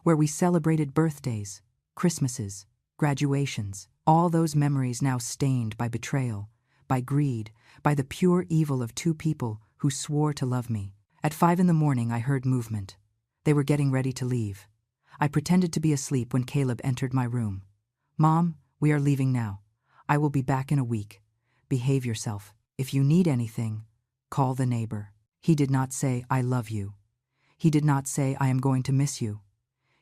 Where we celebrated birthdays, Christmases, graduations. All those memories now stained by betrayal, by greed, by the pure evil of 2 people who swore to love me. At 5 in the morning I heard movement. They were getting ready to leave. I pretended to be asleep when Caleb entered my room. "Mom, we are leaving now. I will be back in a week. Behave yourself. If you need anything, call the neighbor." He did not say, "I love you." He did not say, "I am going to miss you."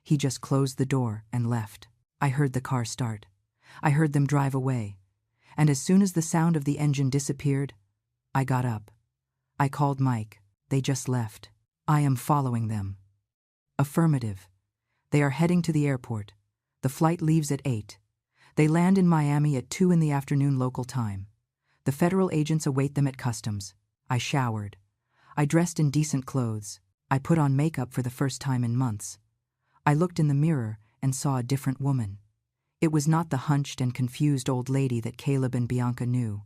He just closed the door and left. I heard the car start. I heard them drive away. And as soon as the sound of the engine disappeared, I got up. I called Mike. They just left. I am following them. Affirmative. They are heading to the airport. The flight leaves at 8. They land in Miami at 2 in the afternoon local time. The federal agents await them at customs. I showered. I dressed in decent clothes. I put on makeup for the first time in months. I looked in the mirror and saw a different woman. It was not the hunched and confused old lady that Caleb and Bianca knew.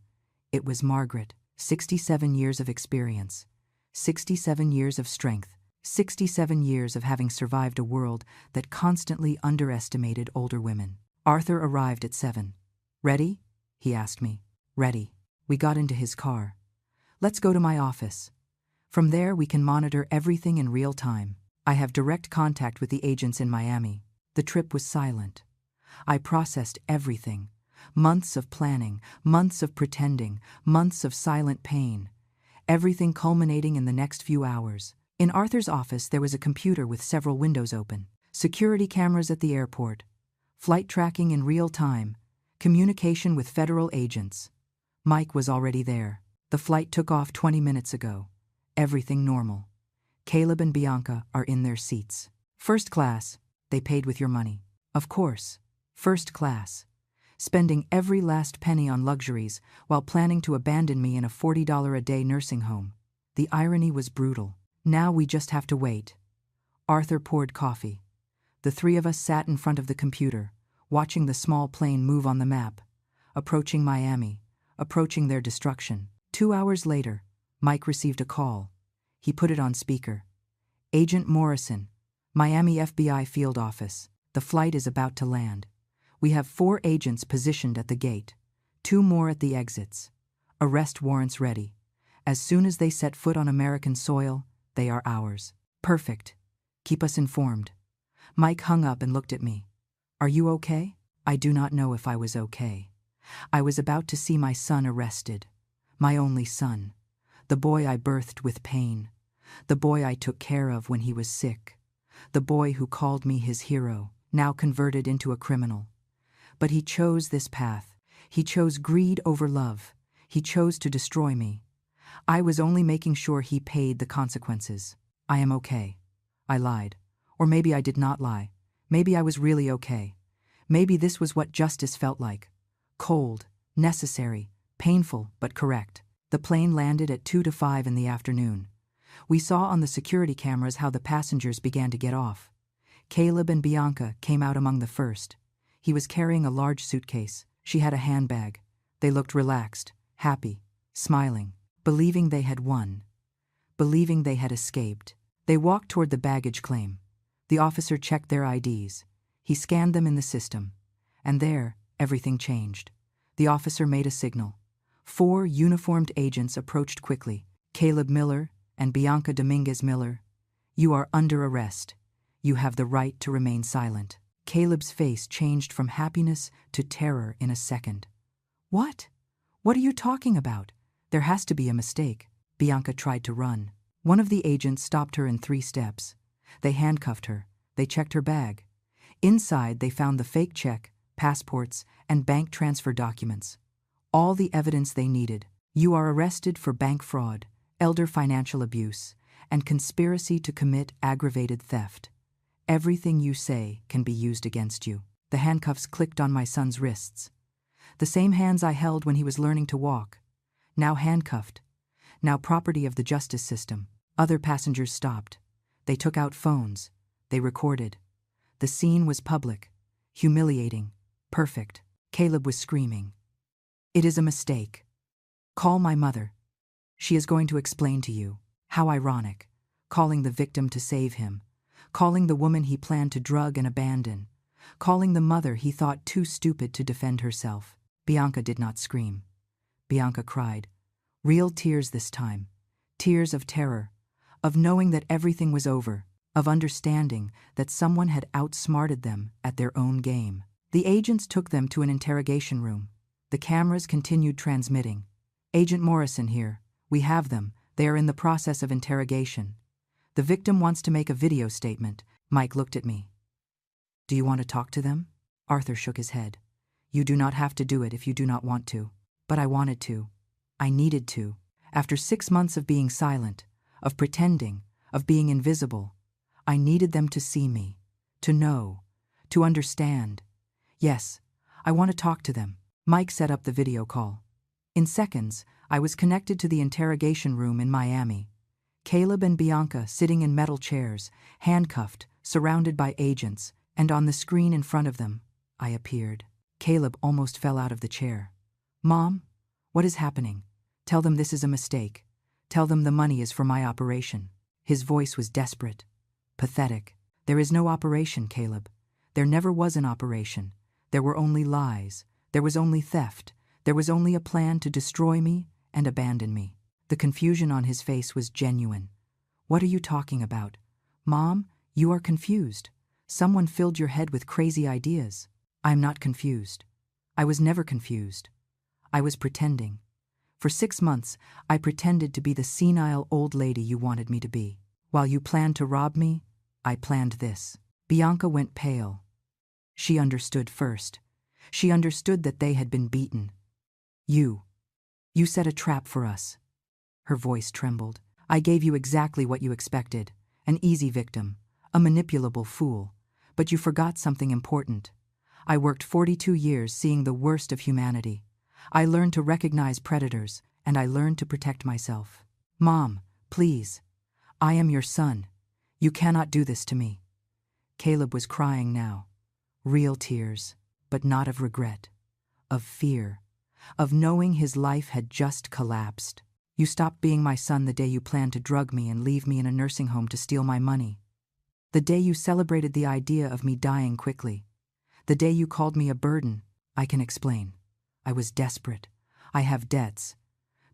It was Margaret, 67 years of experience, 67 years of strength, 67 years of having survived a world that constantly underestimated older women. Arthur arrived at 7. "Ready?" he asked me. "Ready." We got into his car. "Let's go to my office. From there we can monitor everything in real time. I have direct contact with the agents in Miami." The trip was silent. I processed everything. Months of planning, months of pretending, months of silent pain. Everything culminating in the next few hours. In Arthur's office there was a computer with several windows open. Security cameras at the airport. Flight tracking in real time. Communication with federal agents. Mike was already there. The flight took off 20 minutes ago. Everything normal. Caleb and Bianca are in their seats. First class. They paid with your money. Of course. First class. Spending every last penny on luxuries while planning to abandon me in a $40 a day nursing home. The irony was brutal. Now we just have to wait. Arthur poured coffee. The 3 of us sat in front of the computer, watching the small plane move on the map, approaching Miami, approaching their destruction. 2 hours later, Mike received a call. He put it on speaker. "Agent Morrison, Miami FBI field office. The flight is about to land. We have 4 agents positioned at the gate, 2 more at the exits. Arrest warrants ready. As soon as they set foot on American soil, they are ours." "Perfect. Keep us informed." Mike hung up and looked at me. "Are you okay?" I do not know if I was okay. I was about to see my son arrested. My only son. The boy I birthed with pain. The boy I took care of when he was sick. The boy who called me his hero, now converted into a criminal. But he chose this path. He chose greed over love. He chose to destroy me. I was only making sure he paid the consequences. "I am okay." I lied. Or maybe I did not lie. Maybe I was really okay. Maybe this was what justice felt like. Cold, necessary, painful, but correct. The plane landed at 2 to 5 in the afternoon. We saw on the security cameras how the passengers began to get off. Caleb and Bianca came out among the first. He was carrying a large suitcase. She had a handbag. They looked relaxed, happy, smiling, believing they had won, believing they had escaped. They walked toward the baggage claim. The officer checked their IDs. He scanned them in the system. And there, everything changed. The officer made a signal. 4 uniformed agents approached quickly. "Caleb Miller and Bianca Dominguez Miller, you are under arrest. You have the right to remain silent." Caleb's face changed from happiness to terror in a second. "What? What are you talking about? There has to be a mistake." Bianca tried to run. One of the agents stopped her in 3 steps. They handcuffed her. They checked her bag. Inside, they found the fake check, passports, and bank transfer documents. All the evidence they needed. You are arrested for bank fraud, elder financial abuse, and conspiracy to commit aggravated theft. Everything you say can be used against you. The handcuffs clicked on my son's wrists. The same hands I held when he was learning to walk. Now handcuffed. Now property of the justice system. Other passengers stopped. They took out phones. They recorded. The scene was public, humiliating, perfect. Caleb was screaming. It is a mistake. Call my mother. She is going to explain to you. How ironic. Calling the victim to save him. Calling the woman he planned to drug and abandon. Calling the mother he thought too stupid to defend herself. Bianca did not scream. Bianca cried. Real tears this time. Tears of terror. Of knowing that everything was over. Of understanding that someone had outsmarted them at their own game. The agents took them to an interrogation room. The cameras continued transmitting. Agent Morrison here. We have them. They are in the process of interrogation. The victim wants to make a video statement. Mike looked at me. Do you want to talk to them? Arthur shook his head. You do not have to do it if you do not want to. But I wanted to. I needed to. After 6 months of being silent, of pretending, of being invisible, I needed them to see me, to know, to understand. Yes, I want to talk to them. Mike set up the video call. In seconds, I was connected to the interrogation room in Miami. Caleb and Bianca sitting in metal chairs, handcuffed, surrounded by agents, and on the screen in front of them, I appeared. Caleb almost fell out of the chair. Mom, what is happening? Tell them this is a mistake. Tell them the money is for my operation. His voice was desperate. Pathetic. There is no operation, Caleb. There never was an operation. There were only lies. There was only theft. There was only a plan to destroy me and abandon me. The confusion on his face was genuine. What are you talking about? Mom, you are confused. Someone filled your head with crazy ideas. I am not confused. I was never confused. I was pretending. For 6 months, I pretended to be the senile old lady you wanted me to be. While you planned to rob me, I planned this. Bianca went pale. She understood first. She understood that they had been beaten. You set a trap for us. Her voice trembled. I gave you exactly what you expected. An easy victim. A manipulable fool. But you forgot something important. I worked 42 years seeing the worst of humanity. I learned to recognize predators, and I learned to protect myself. Mom, please. I am your son. You cannot do this to me. Caleb was crying now. Real tears, but not of regret. Of fear. Of knowing his life had just collapsed. You stopped being my son the day you planned to drug me and leave me in a nursing home to steal my money. The day you celebrated the idea of me dying quickly. The day you called me a burden. I can explain. I was desperate. I have debts.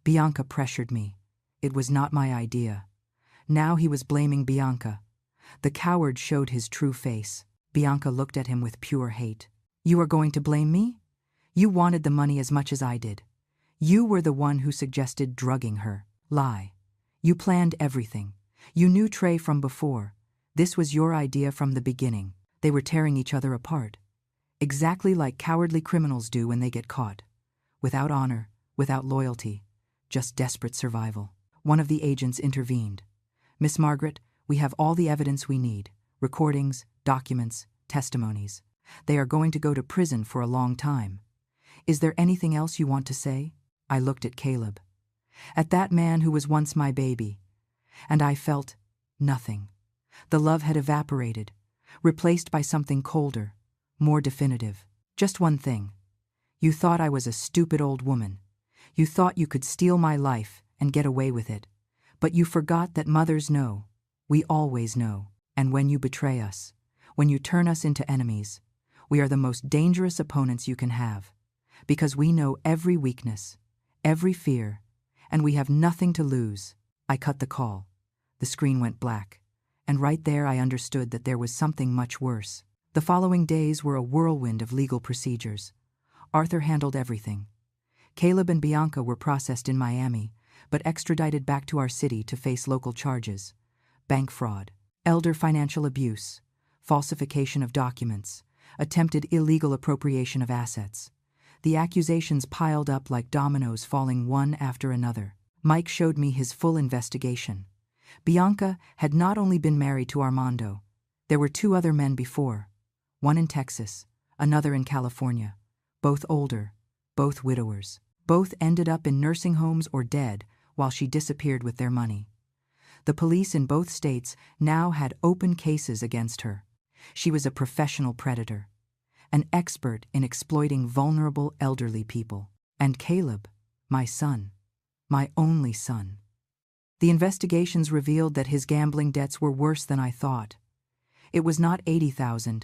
Bianca pressured me. It was not my idea. Now he was blaming Bianca. The coward showed his true face. Bianca looked at him with pure hate. You are going to blame me? You wanted the money as much as I did. You were the one who suggested drugging her. Lie. You planned everything. You knew Trey from before. This was your idea from the beginning. They were tearing each other apart. Exactly like cowardly criminals do when they get caught. Without honor, without loyalty, just desperate survival. One of the agents intervened. Miss Margaret, we have all the evidence we need. Recordings, documents, testimonies. They are going to go to prison for a long time. Is there anything else you want to say? I looked at Caleb. At that man who was once my baby. And I felt nothing. The love had evaporated, replaced by something colder, more definitive. Just one thing. You thought I was a stupid old woman. You thought you could steal my life and get away with it. But you forgot that mothers know. We always know. And when you betray us, when you turn us into enemies, we are the most dangerous opponents you can have. Because we know every weakness, every fear, and we have nothing to lose. I cut the call. The screen went black. And right there I understood that there was something much worse. The following days were a whirlwind of legal procedures. Arthur handled everything. Caleb and Bianca were processed in Miami, but extradited back to our city to face local charges. Bank fraud, elder financial abuse, falsification of documents, attempted illegal appropriation of assets. The accusations piled up like dominoes falling one after another. Mike showed me his full investigation. Bianca had not only been married to Armando. There were 2 other men before, one in Texas, another in California, both older, both widowers. Both ended up in nursing homes or dead while she disappeared with their money. The police in both states now had open cases against her. She was a professional predator, an expert in exploiting vulnerable elderly people. And Caleb, my son, my only son. The investigations revealed that his gambling debts were worse than I thought. It was not $80,000,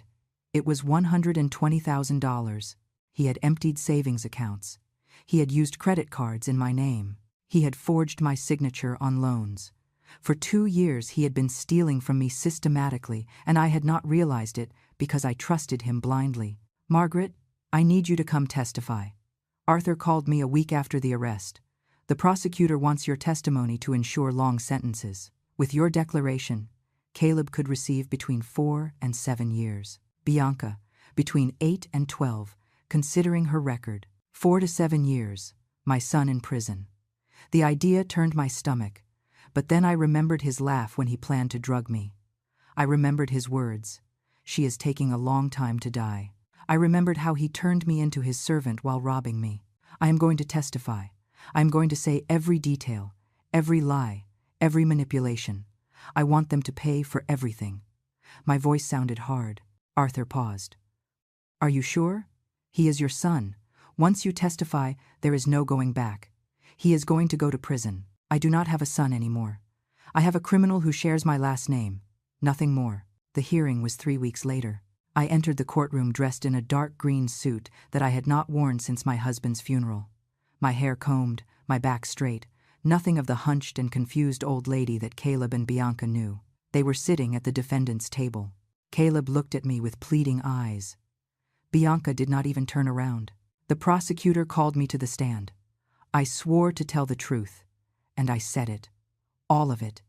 it was $120,000. He had emptied savings accounts. He had used credit cards in my name. He had forged my signature on loans. For 2 years he had been stealing from me systematically, and I had not realized it because I trusted him blindly. Margaret, I need you to come testify. Arthur called me a week after the arrest. The prosecutor wants your testimony to ensure long sentences. With your declaration, Caleb could receive between 4 and 7 years. Bianca, between 8 and 12, considering her record. 4 to 7 years, my son in prison. The idea turned my stomach, but then I remembered his laugh when he planned to drug me. I remembered his words, "She is taking a long time to die." I remembered how he turned me into his servant while robbing me. I am going to testify. I am going to say every detail, every lie, every manipulation. I want them to pay for everything. My voice sounded hard. Arthur paused. Are you sure? He is your son. Once you testify, there is no going back. He is going to go to prison. I do not have a son anymore. I have a criminal who shares my last name. Nothing more. The hearing was 3 weeks later. I entered the courtroom dressed in a dark green suit that I had not worn since my husband's funeral. My hair combed, my back straight, nothing of the hunched and confused old lady that Caleb and Bianca knew. They were sitting at the defendant's table. Caleb looked at me with pleading eyes. Bianca did not even turn around. The prosecutor called me to the stand. I swore to tell the truth, and I said it. All of it.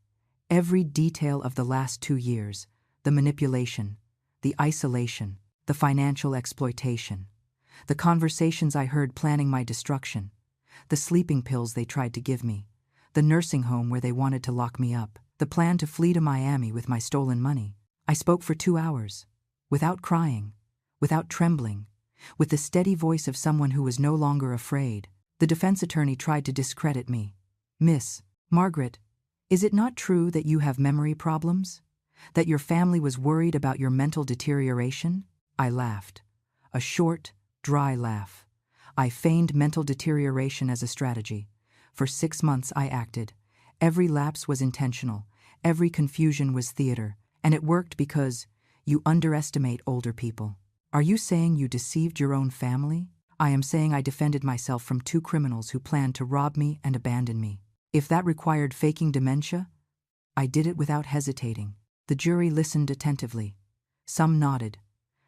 Every detail of the last 2 years, the manipulation, the isolation, the financial exploitation, the conversations I heard planning my destruction, the sleeping pills they tried to give me, the nursing home where they wanted to lock me up, the plan to flee to Miami with my stolen money. I spoke for 2 hours, without crying, without trembling, with the steady voice of someone who was no longer afraid. The defense attorney tried to discredit me. Miss Margaret, is it not true that you have memory problems? That your family was worried about your mental deterioration? I laughed. A short, dry laugh. I feigned mental deterioration as a strategy. For 6 months I acted. Every lapse was intentional. Every confusion was theater. And it worked because you underestimate older people. Are you saying you deceived your own family? I am saying I defended myself from 2 criminals who planned to rob me and abandon me. If that required faking dementia, I did it without hesitating. The jury listened attentively. Some nodded.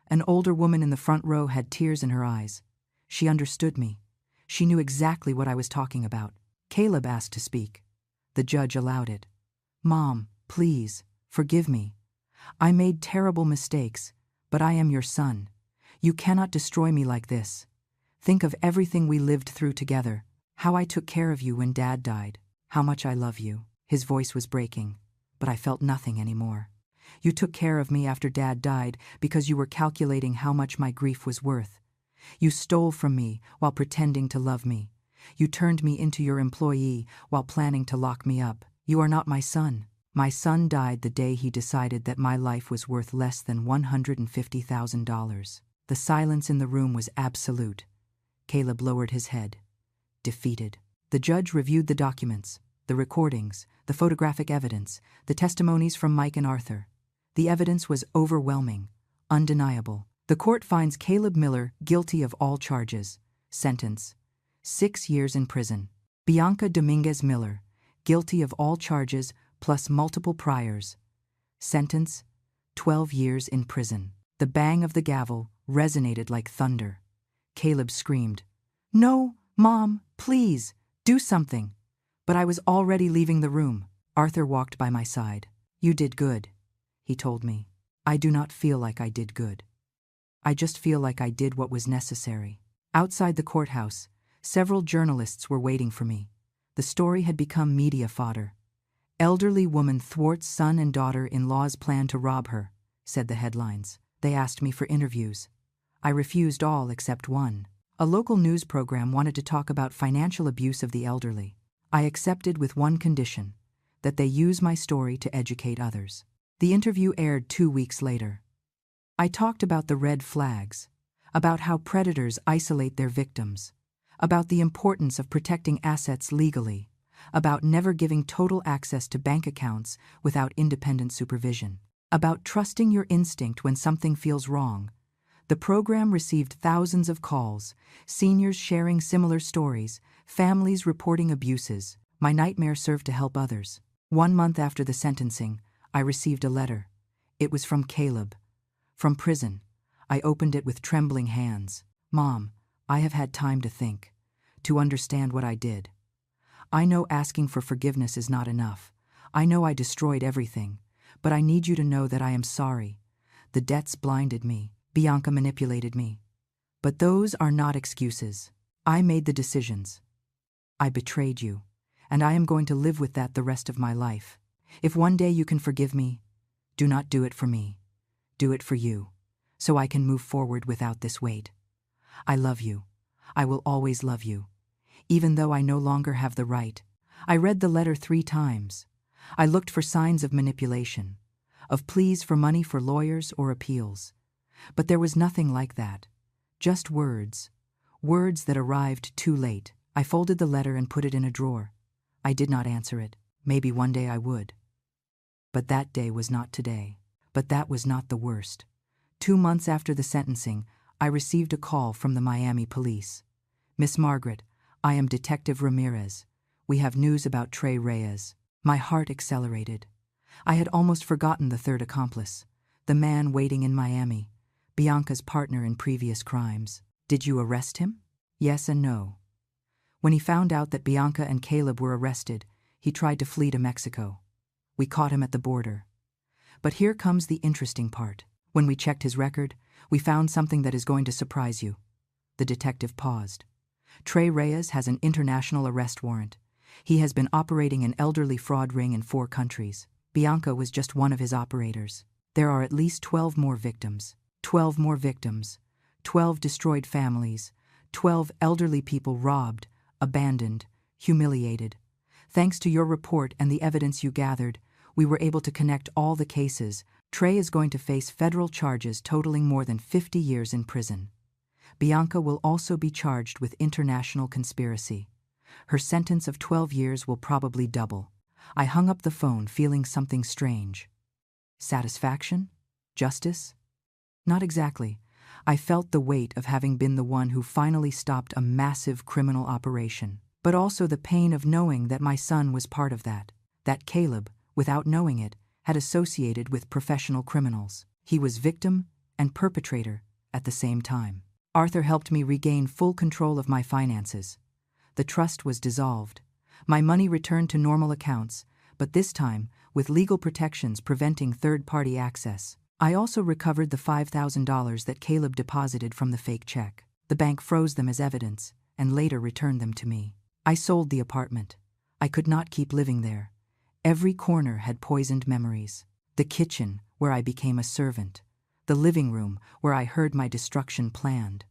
An older woman in the front row had tears in her eyes. She understood me. She knew exactly what I was talking about. Caleb asked to speak. The judge allowed it. Mom, please, forgive me. I made terrible mistakes, but I am your son. You cannot destroy me like this. Think of everything we lived through together, how I took care of you when Dad died, how much I love you. His voice was breaking, but I felt nothing anymore. You took care of me after Dad died because you were calculating how much my grief was worth. You stole from me while pretending to love me. You turned me into your employee while planning to lock me up. You are not my son. My son died the day he decided that my life was worth less than $150,000. The silence in the room was absolute. Caleb lowered his head, defeated. The judge reviewed the documents, the recordings, the photographic evidence, the testimonies from Mike and Arthur. The evidence was overwhelming, undeniable. The court finds Caleb Miller guilty of all charges. Sentence: 6 years in prison. Bianca Dominguez Miller, guilty of all charges plus multiple priors. Sentence: 12 years in prison. The bang of the gavel resonated like thunder. Caleb screamed, "No, Mom, please, do something." But I was already leaving the room. Arthur walked by my side. "You did good." he told me. I do not feel like I did good. I just feel like I did what was necessary. Outside the courthouse, several journalists were waiting for me. The story had become media fodder. Elderly woman thwarts son and daughter-in-law's plan to rob her, said the headlines. They asked me for interviews. I refused all except one. A local news program wanted to talk about financial abuse of the elderly. I accepted with one condition, that they use my story to educate others. The interview aired 2 weeks later. I talked about the red flags, about how predators isolate their victims, about the importance of protecting assets legally, about never giving total access to bank accounts without independent supervision, about trusting your instinct when something feels wrong. The program received thousands of calls, seniors sharing similar stories, families reporting abuses. My nightmare served to help others. 1 month after the sentencing, I received a letter. It was from Caleb. From prison. I opened it with trembling hands. Mom, I have had time to think, to understand what I did. I know asking for forgiveness is not enough. I know I destroyed everything, but I need you to know that I am sorry. The debts blinded me. Bianca manipulated me. But those are not excuses. I made the decisions. I betrayed you, and I am going to live with that the rest of my life. If one day you can forgive me, do not do it for me. Do it for you, so I can move forward without this weight. I love you. I will always love you, even though I no longer have the right. I read the letter 3 times. I looked for signs of manipulation, of pleas for money for lawyers or appeals. But there was nothing like that. Just words. Words that arrived too late. I folded the letter and put it in a drawer. I did not answer it. Maybe one day I would. But that day was not today. But that was not the worst. 2 months after the sentencing, I received a call from the Miami police. Miss Margaret, I am Detective Ramirez. We have news about Trey Reyes. My heart accelerated. I had almost forgotten the third accomplice, the man waiting in Miami, Bianca's partner in previous crimes. Did you arrest him? Yes and no. When he found out that Bianca and Caleb were arrested, he tried to flee to Mexico. We caught him at the border. But here comes the interesting part. When we checked his record, we found something that is going to surprise you. The detective paused. Trey Reyes has an international arrest warrant. He has been operating an elderly fraud ring in 4 countries. Bianca was just one of his operators. There are at least 12 more victims. 12 more victims. 12 destroyed families. 12 elderly people robbed, abandoned, humiliated. Thanks to your report and the evidence you gathered, we were able to connect all the cases. Trey is going to face federal charges totaling more than 50 years in prison. Bianca will also be charged with international conspiracy. Her sentence of 12 years will probably double. I hung up the phone feeling something strange. Satisfaction? Justice? Not exactly. I felt the weight of having been the one who finally stopped a massive criminal operation, but also the pain of knowing that my son was part of that Caleb, without knowing it, had associated with professional criminals. He was victim and perpetrator at the same time. Arthur helped me regain full control of my finances. The trust was dissolved. My money returned to normal accounts, but this time with legal protections preventing third-party access. I also recovered the $5,000 that Caleb deposited from the fake check. The bank froze them as evidence and later returned them to me. I sold the apartment. I could not keep living there. Every corner had poisoned memories. The kitchen, where I became a servant. The living room, where I heard my destruction planned.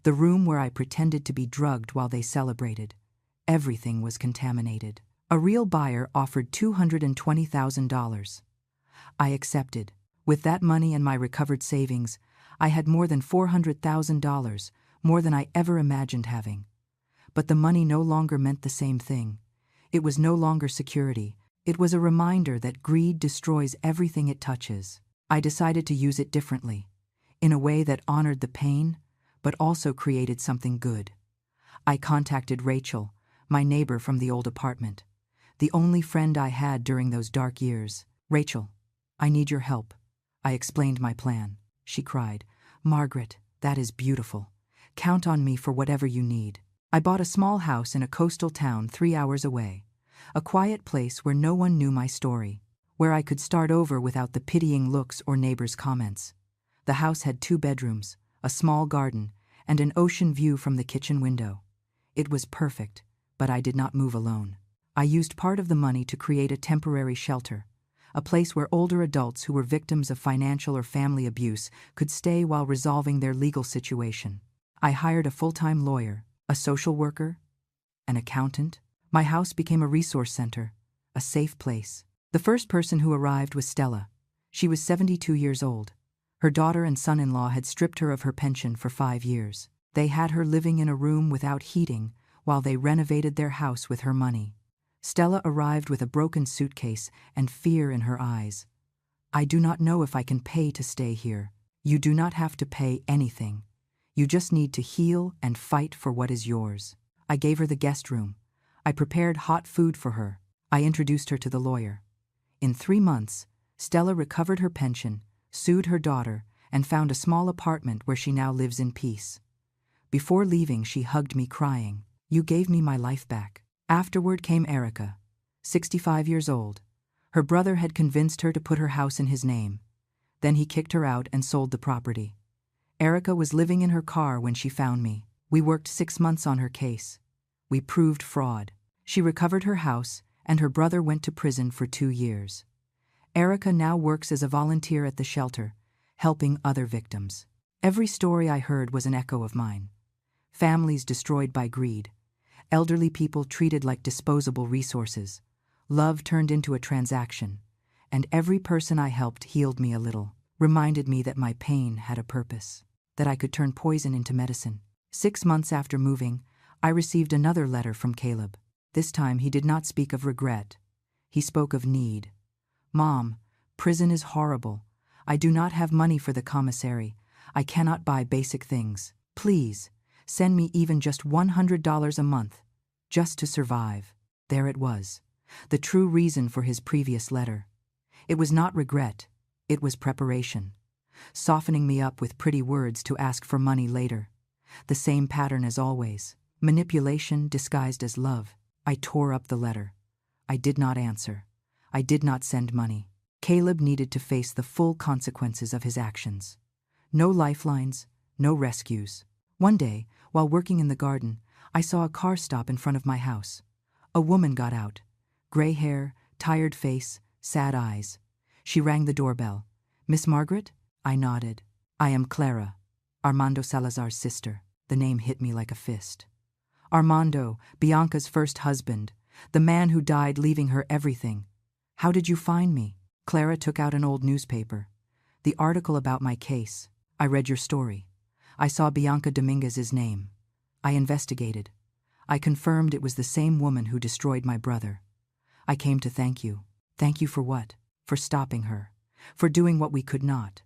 The room where I pretended to be drugged while they celebrated. Everything was contaminated. A real buyer offered $220,000. I accepted. With that money and my recovered savings, I had more than $400,000, more than I ever imagined having. But the money no longer meant the same thing. It was no longer security. It was a reminder that greed destroys everything it touches. I decided to use it differently, in a way that honored the pain, but also created something good. I contacted Rachel, my neighbor from the old apartment, the only friend I had during those dark years. Rachel, I need your help. I explained my plan. She cried, Margaret, that is beautiful. Count on me for whatever you need. I bought a small house in a coastal town 3 hours away, a quiet place where no one knew my story, where I could start over without the pitying looks or neighbors' comments. The house had 2 bedrooms, a small garden, and an ocean view from the kitchen window. It was perfect, but I did not move alone. I used part of the money to create a temporary shelter, a place where older adults who were victims of financial or family abuse could stay while resolving their legal situation. I hired a full-time lawyer, a social worker, an accountant. My house became a resource center, a safe place. The first person who arrived was Stella. She was 72 years old. Her daughter and son-in-law had stripped her of her pension for 5 years. They had her living in a room without heating while they renovated their house with her money. Stella arrived with a broken suitcase and fear in her eyes. "I do not know if I can pay to stay here." "You do not have to pay anything. You just need to heal and fight for what is yours." I gave her the guest room. I prepared hot food for her. I introduced her to the lawyer. In 3 months, Stella recovered her pension, sued her daughter, and found a small apartment where she now lives in peace. Before leaving, she hugged me crying, "You gave me my life back." Afterward came Erica, 65 years old. Her brother had convinced her to put her house in his name. Then he kicked her out and sold the property. Erica was living in her car when she found me. We worked 6 months on her case. We proved fraud. She recovered her house, and her brother went to prison for 2 years. Erica now works as a volunteer at the shelter, helping other victims. Every story I heard was an echo of mine. Families destroyed by greed. Elderly people treated like disposable resources. Love turned into a transaction. And every person I helped healed me a little, reminded me that my pain had a purpose, that I could turn poison into medicine. 6 months after moving, I received another letter from Caleb. This time he did not speak of regret. He spoke of need. "Mom, prison is horrible. I do not have money for the commissary. I cannot buy basic things. Please, send me even just $100 a month, just to survive." There it was, the true reason for his previous letter. It was not regret, it was preparation. Softening me up with pretty words to ask for money later. The same pattern as always. Manipulation disguised as love. I tore up the letter. I did not answer. I did not send money. Caleb needed to face the full consequences of his actions. No lifelines, no rescues. One day, while working in the garden, I saw a car stop in front of my house. A woman got out. Gray hair, tired face, sad eyes. She rang the doorbell. "Miss Margaret?" I nodded. "I am Clara, Armando Salazar's sister." The name hit me like a fist. Armando, Bianca's first husband, the man who died leaving her everything. "How did you find me?" Clara took out an old newspaper. "The article about my case. I read your story. I saw Bianca Dominguez's name. I investigated. I confirmed it was the same woman who destroyed my brother. I came to thank you." "Thank you for what?" "For stopping her. For doing what we could not.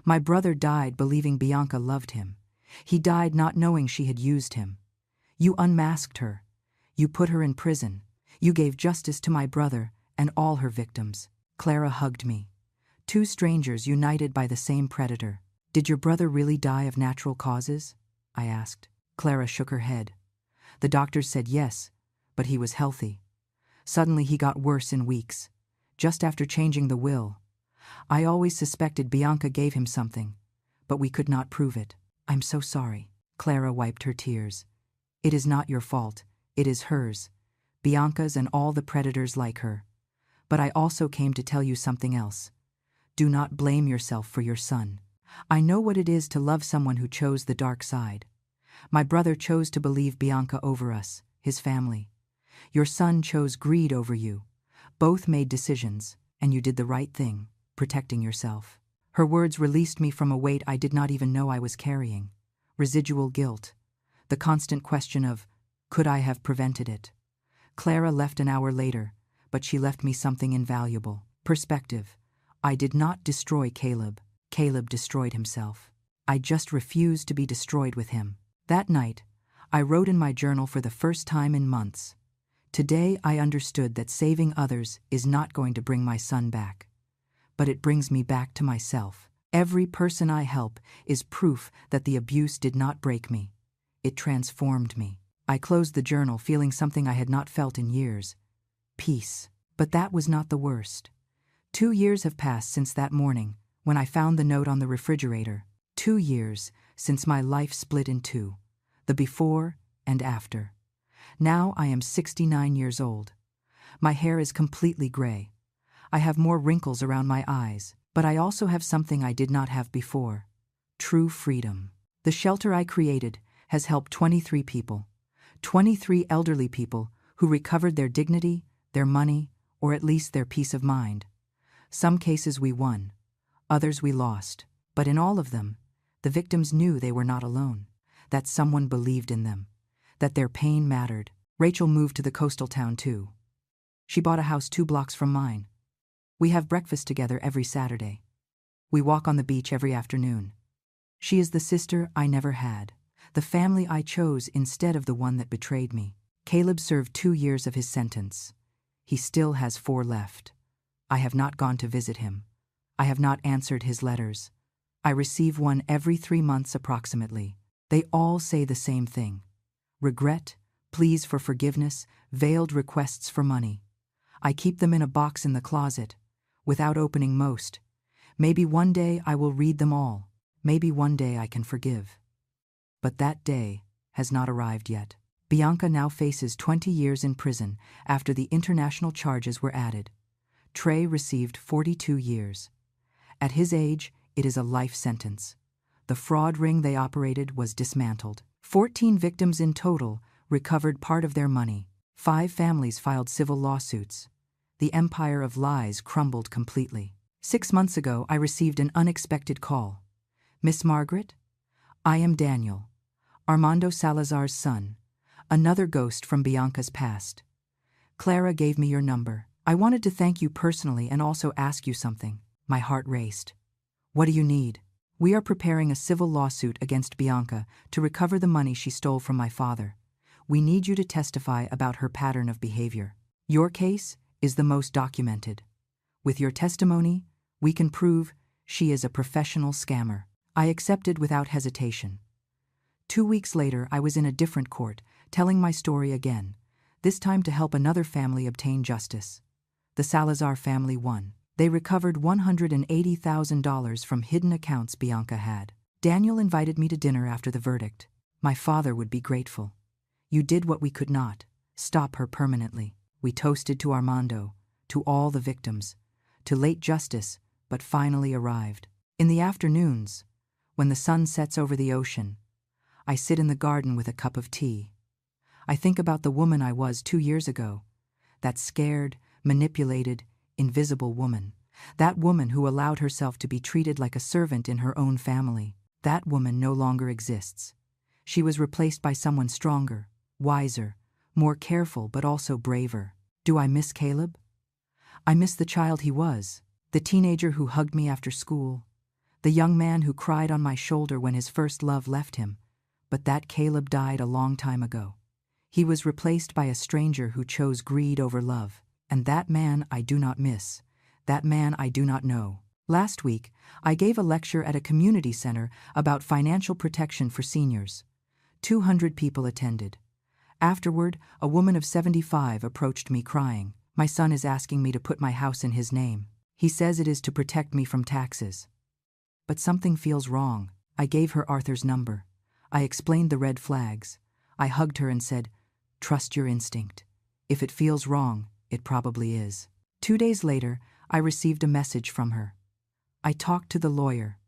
My brother died believing Bianca loved him. He died not knowing she had used him. You unmasked her. You put her in prison. You gave justice to my brother and all her victims." Clara hugged me. 2 strangers united by the same predator. "Did your brother really die of natural causes?" I asked. Clara shook her head. "The doctors said yes, but he was healthy. Suddenly he got worse in weeks. Just after changing the will. I always suspected Bianca gave him something, but we could not prove it." "I'm so sorry." Clara wiped her tears. "It is not your fault. It is hers. Bianca's and all the predators like her. But I also came to tell you something else. Do not blame yourself for your son. I know what it is to love someone who chose the dark side. My brother chose to believe Bianca over us, his family. Your son chose greed over you. Both made decisions, and you did the right thing, protecting yourself." Her words released me from a weight I did not even know I was carrying. Residual guilt. The constant question of, could I have prevented it? Clara left an hour later, but she left me something invaluable. Perspective. I did not destroy Caleb. Caleb destroyed himself. I just refused to be destroyed with him. That night, I wrote in my journal for the first time in months. Today I understood that saving others is not going to bring my son back. But it brings me back to myself. Every person I help is proof that the abuse did not break me. It transformed me. I closed the journal feeling something I had not felt in years. Peace. But that was not the worst. 2 years have passed since that morning, when I found the note on the refrigerator. 2 years since my life split in two, the before and after. Now I am 69 years old. My hair is completely gray. I have more wrinkles around my eyes, but I also have something I did not have before: true freedom. The shelter I created has helped 23 people, 23 elderly people who recovered their dignity, their money, or at least their peace of mind. Some cases we won, others we lost, but in all of them, the victims knew they were not alone, that someone believed in them, that their pain mattered. Rachel moved to the coastal town too. She bought a house 2 blocks from mine. We have breakfast together every Saturday. We walk on the beach every afternoon. She is the sister I never had, the family I chose instead of the one that betrayed me. Caleb served 2 years of his sentence. He still has 4 left. I have not gone to visit him. I have not answered his letters. I receive one every 3 months approximately. They all say the same thing: regret, pleas for forgiveness, veiled requests for money. I keep them in a box in the closet, without opening most. Maybe one day I will read them all. Maybe one day I can forgive. But that day has not arrived yet. Bianca now faces 20 years in prison after the international charges were added. Trey received 42 years. At his age, it is a life sentence. The fraud ring they operated was dismantled. 14 victims in total recovered part of their money. 5 families filed civil lawsuits. The empire of lies crumbled completely. 6 months ago, I received an unexpected call. "Miss Margaret? I am Daniel, Armando Salazar's son, another ghost from Bianca's past. Clara gave me your number. I wanted to thank you personally and also ask you something." My heart raced. "What do you need?" "We are preparing a civil lawsuit against Bianca to recover the money she stole from my father. We need you to testify about her pattern of behavior. Your case is the most documented. With your testimony, we can prove she is a professional scammer." I accepted without hesitation. 2 weeks later, I was in a different court, telling my story again, this time to help another family obtain justice. The Salazar family won. They recovered $180,000 from hidden accounts Bianca had. Daniel invited me to dinner after the verdict. My father would be grateful. "You did what we could not: stop her permanently." We toasted to Armando, to all the victims, to late justice, but finally arrived. In the afternoons, when the sun sets over the ocean, I sit in the garden with a cup of tea. I think about the woman I was 2 years ago, that scared, manipulated, invisible woman. That woman who allowed herself to be treated like a servant in her own family. That woman no longer exists. She was replaced by someone stronger, wiser, more careful, but also braver. Do I miss Caleb? I miss the child he was, the teenager who hugged me after school, the young man who cried on my shoulder when his first love left him. But that Caleb died a long time ago. He was replaced by a stranger who chose greed over love. And that man I do not miss. That man I do not know. Last week, I gave a lecture at a community center about financial protection for seniors. 200 people attended. Afterward, a woman of 75 approached me crying. "My son is asking me to put my house in his name. He says it is to protect me from taxes." But something feels wrong. I gave her Arthur's number. I explained the red flags. I hugged her and said, "Trust your instinct. If it feels wrong, it probably is." 2 days later, I received a message from her. I talked to the lawyer.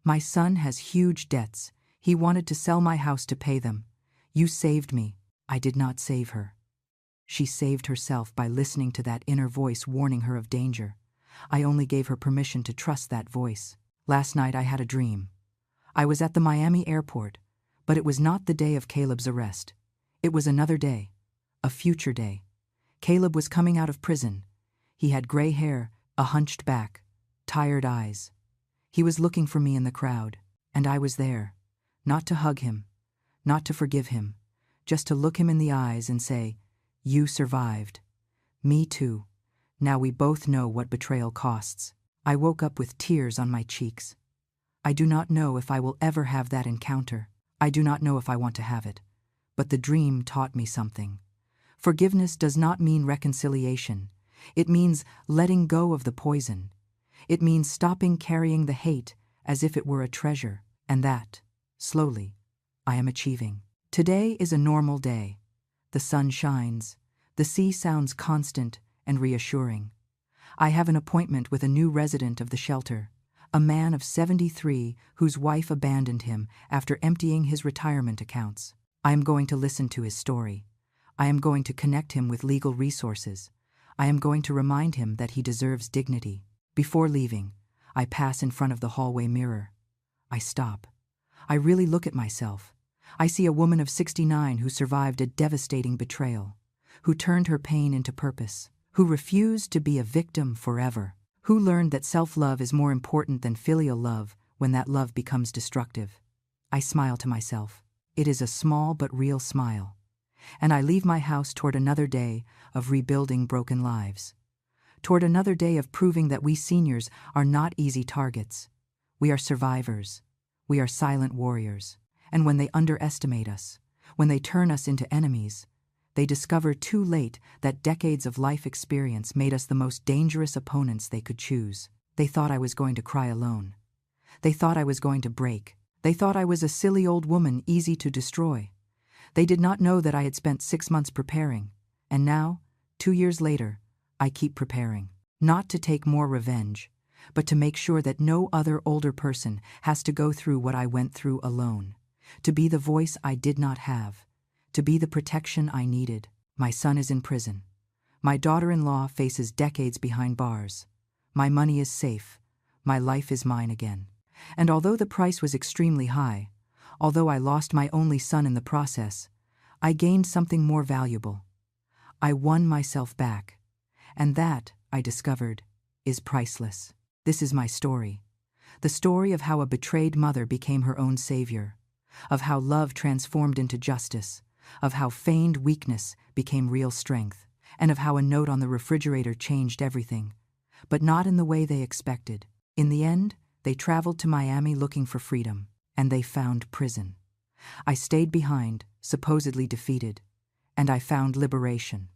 "My son has huge debts. He wanted to sell my house to pay them. You saved me." I did not save her. She saved herself by listening to that inner voice warning her of danger. I only gave her permission to trust that voice. Last night I had a dream. I was at the Miami airport, but it was not the day of Caleb's arrest. It was another day, a future day. Caleb was coming out of prison. He had gray hair, a hunched back, tired eyes. He was looking for me in the crowd, and I was there, not to hug him, not to forgive him, just to look him in the eyes and say, "You survived. Me too. Now we both know what betrayal costs." I woke up with tears on my cheeks. I do not know if I will ever have that encounter. I do not know if I want to have it. But the dream taught me something. Forgiveness does not mean reconciliation. It means letting go of the poison. It means stopping carrying the hate as if it were a treasure, and that, slowly, I am achieving. Today is a normal day. The sun shines. The sea sounds constant and reassuring. I have an appointment with a new resident of the shelter, a man of 73 whose wife abandoned him after emptying his retirement accounts. I am going to listen to his story. I am going to connect him with legal resources. I am going to remind him that he deserves dignity. Before leaving, I pass in front of the hallway mirror. I stop. I really look at myself. I see a woman of 69 who survived a devastating betrayal, who turned her pain into purpose, who refused to be a victim forever, who learned that self-love is more important than filial love when that love becomes destructive. I smile to myself. It is a small but real smile. And I leave my house toward another day of rebuilding broken lives, toward another day of proving that we seniors are not easy targets. We are survivors. We are silent warriors. And when they underestimate us, when they turn us into enemies, they discover too late that decades of life experience made us the most dangerous opponents they could choose. They thought I was going to cry alone. They thought I was going to break. They thought I was a silly old woman easy to destroy. They did not know that I had spent 6 months preparing, and now, 2 years later, I keep preparing. Not to take more revenge, but to make sure that no other older person has to go through what I went through alone. To be the voice I did not have. To be the protection I needed. My son is in prison. My daughter-in-law faces decades behind bars. My money is safe. My life is mine again. And although the price was extremely high, although I lost my only son in the process, I gained something more valuable. I won myself back. And that, I discovered, is priceless. This is my story. The story of how a betrayed mother became her own savior, of how love transformed into justice, of how feigned weakness became real strength, and of how a note on the refrigerator changed everything, but not in the way they expected. In the end, they traveled to Miami looking for freedom, and they found prison. I stayed behind, supposedly defeated, and I found liberation.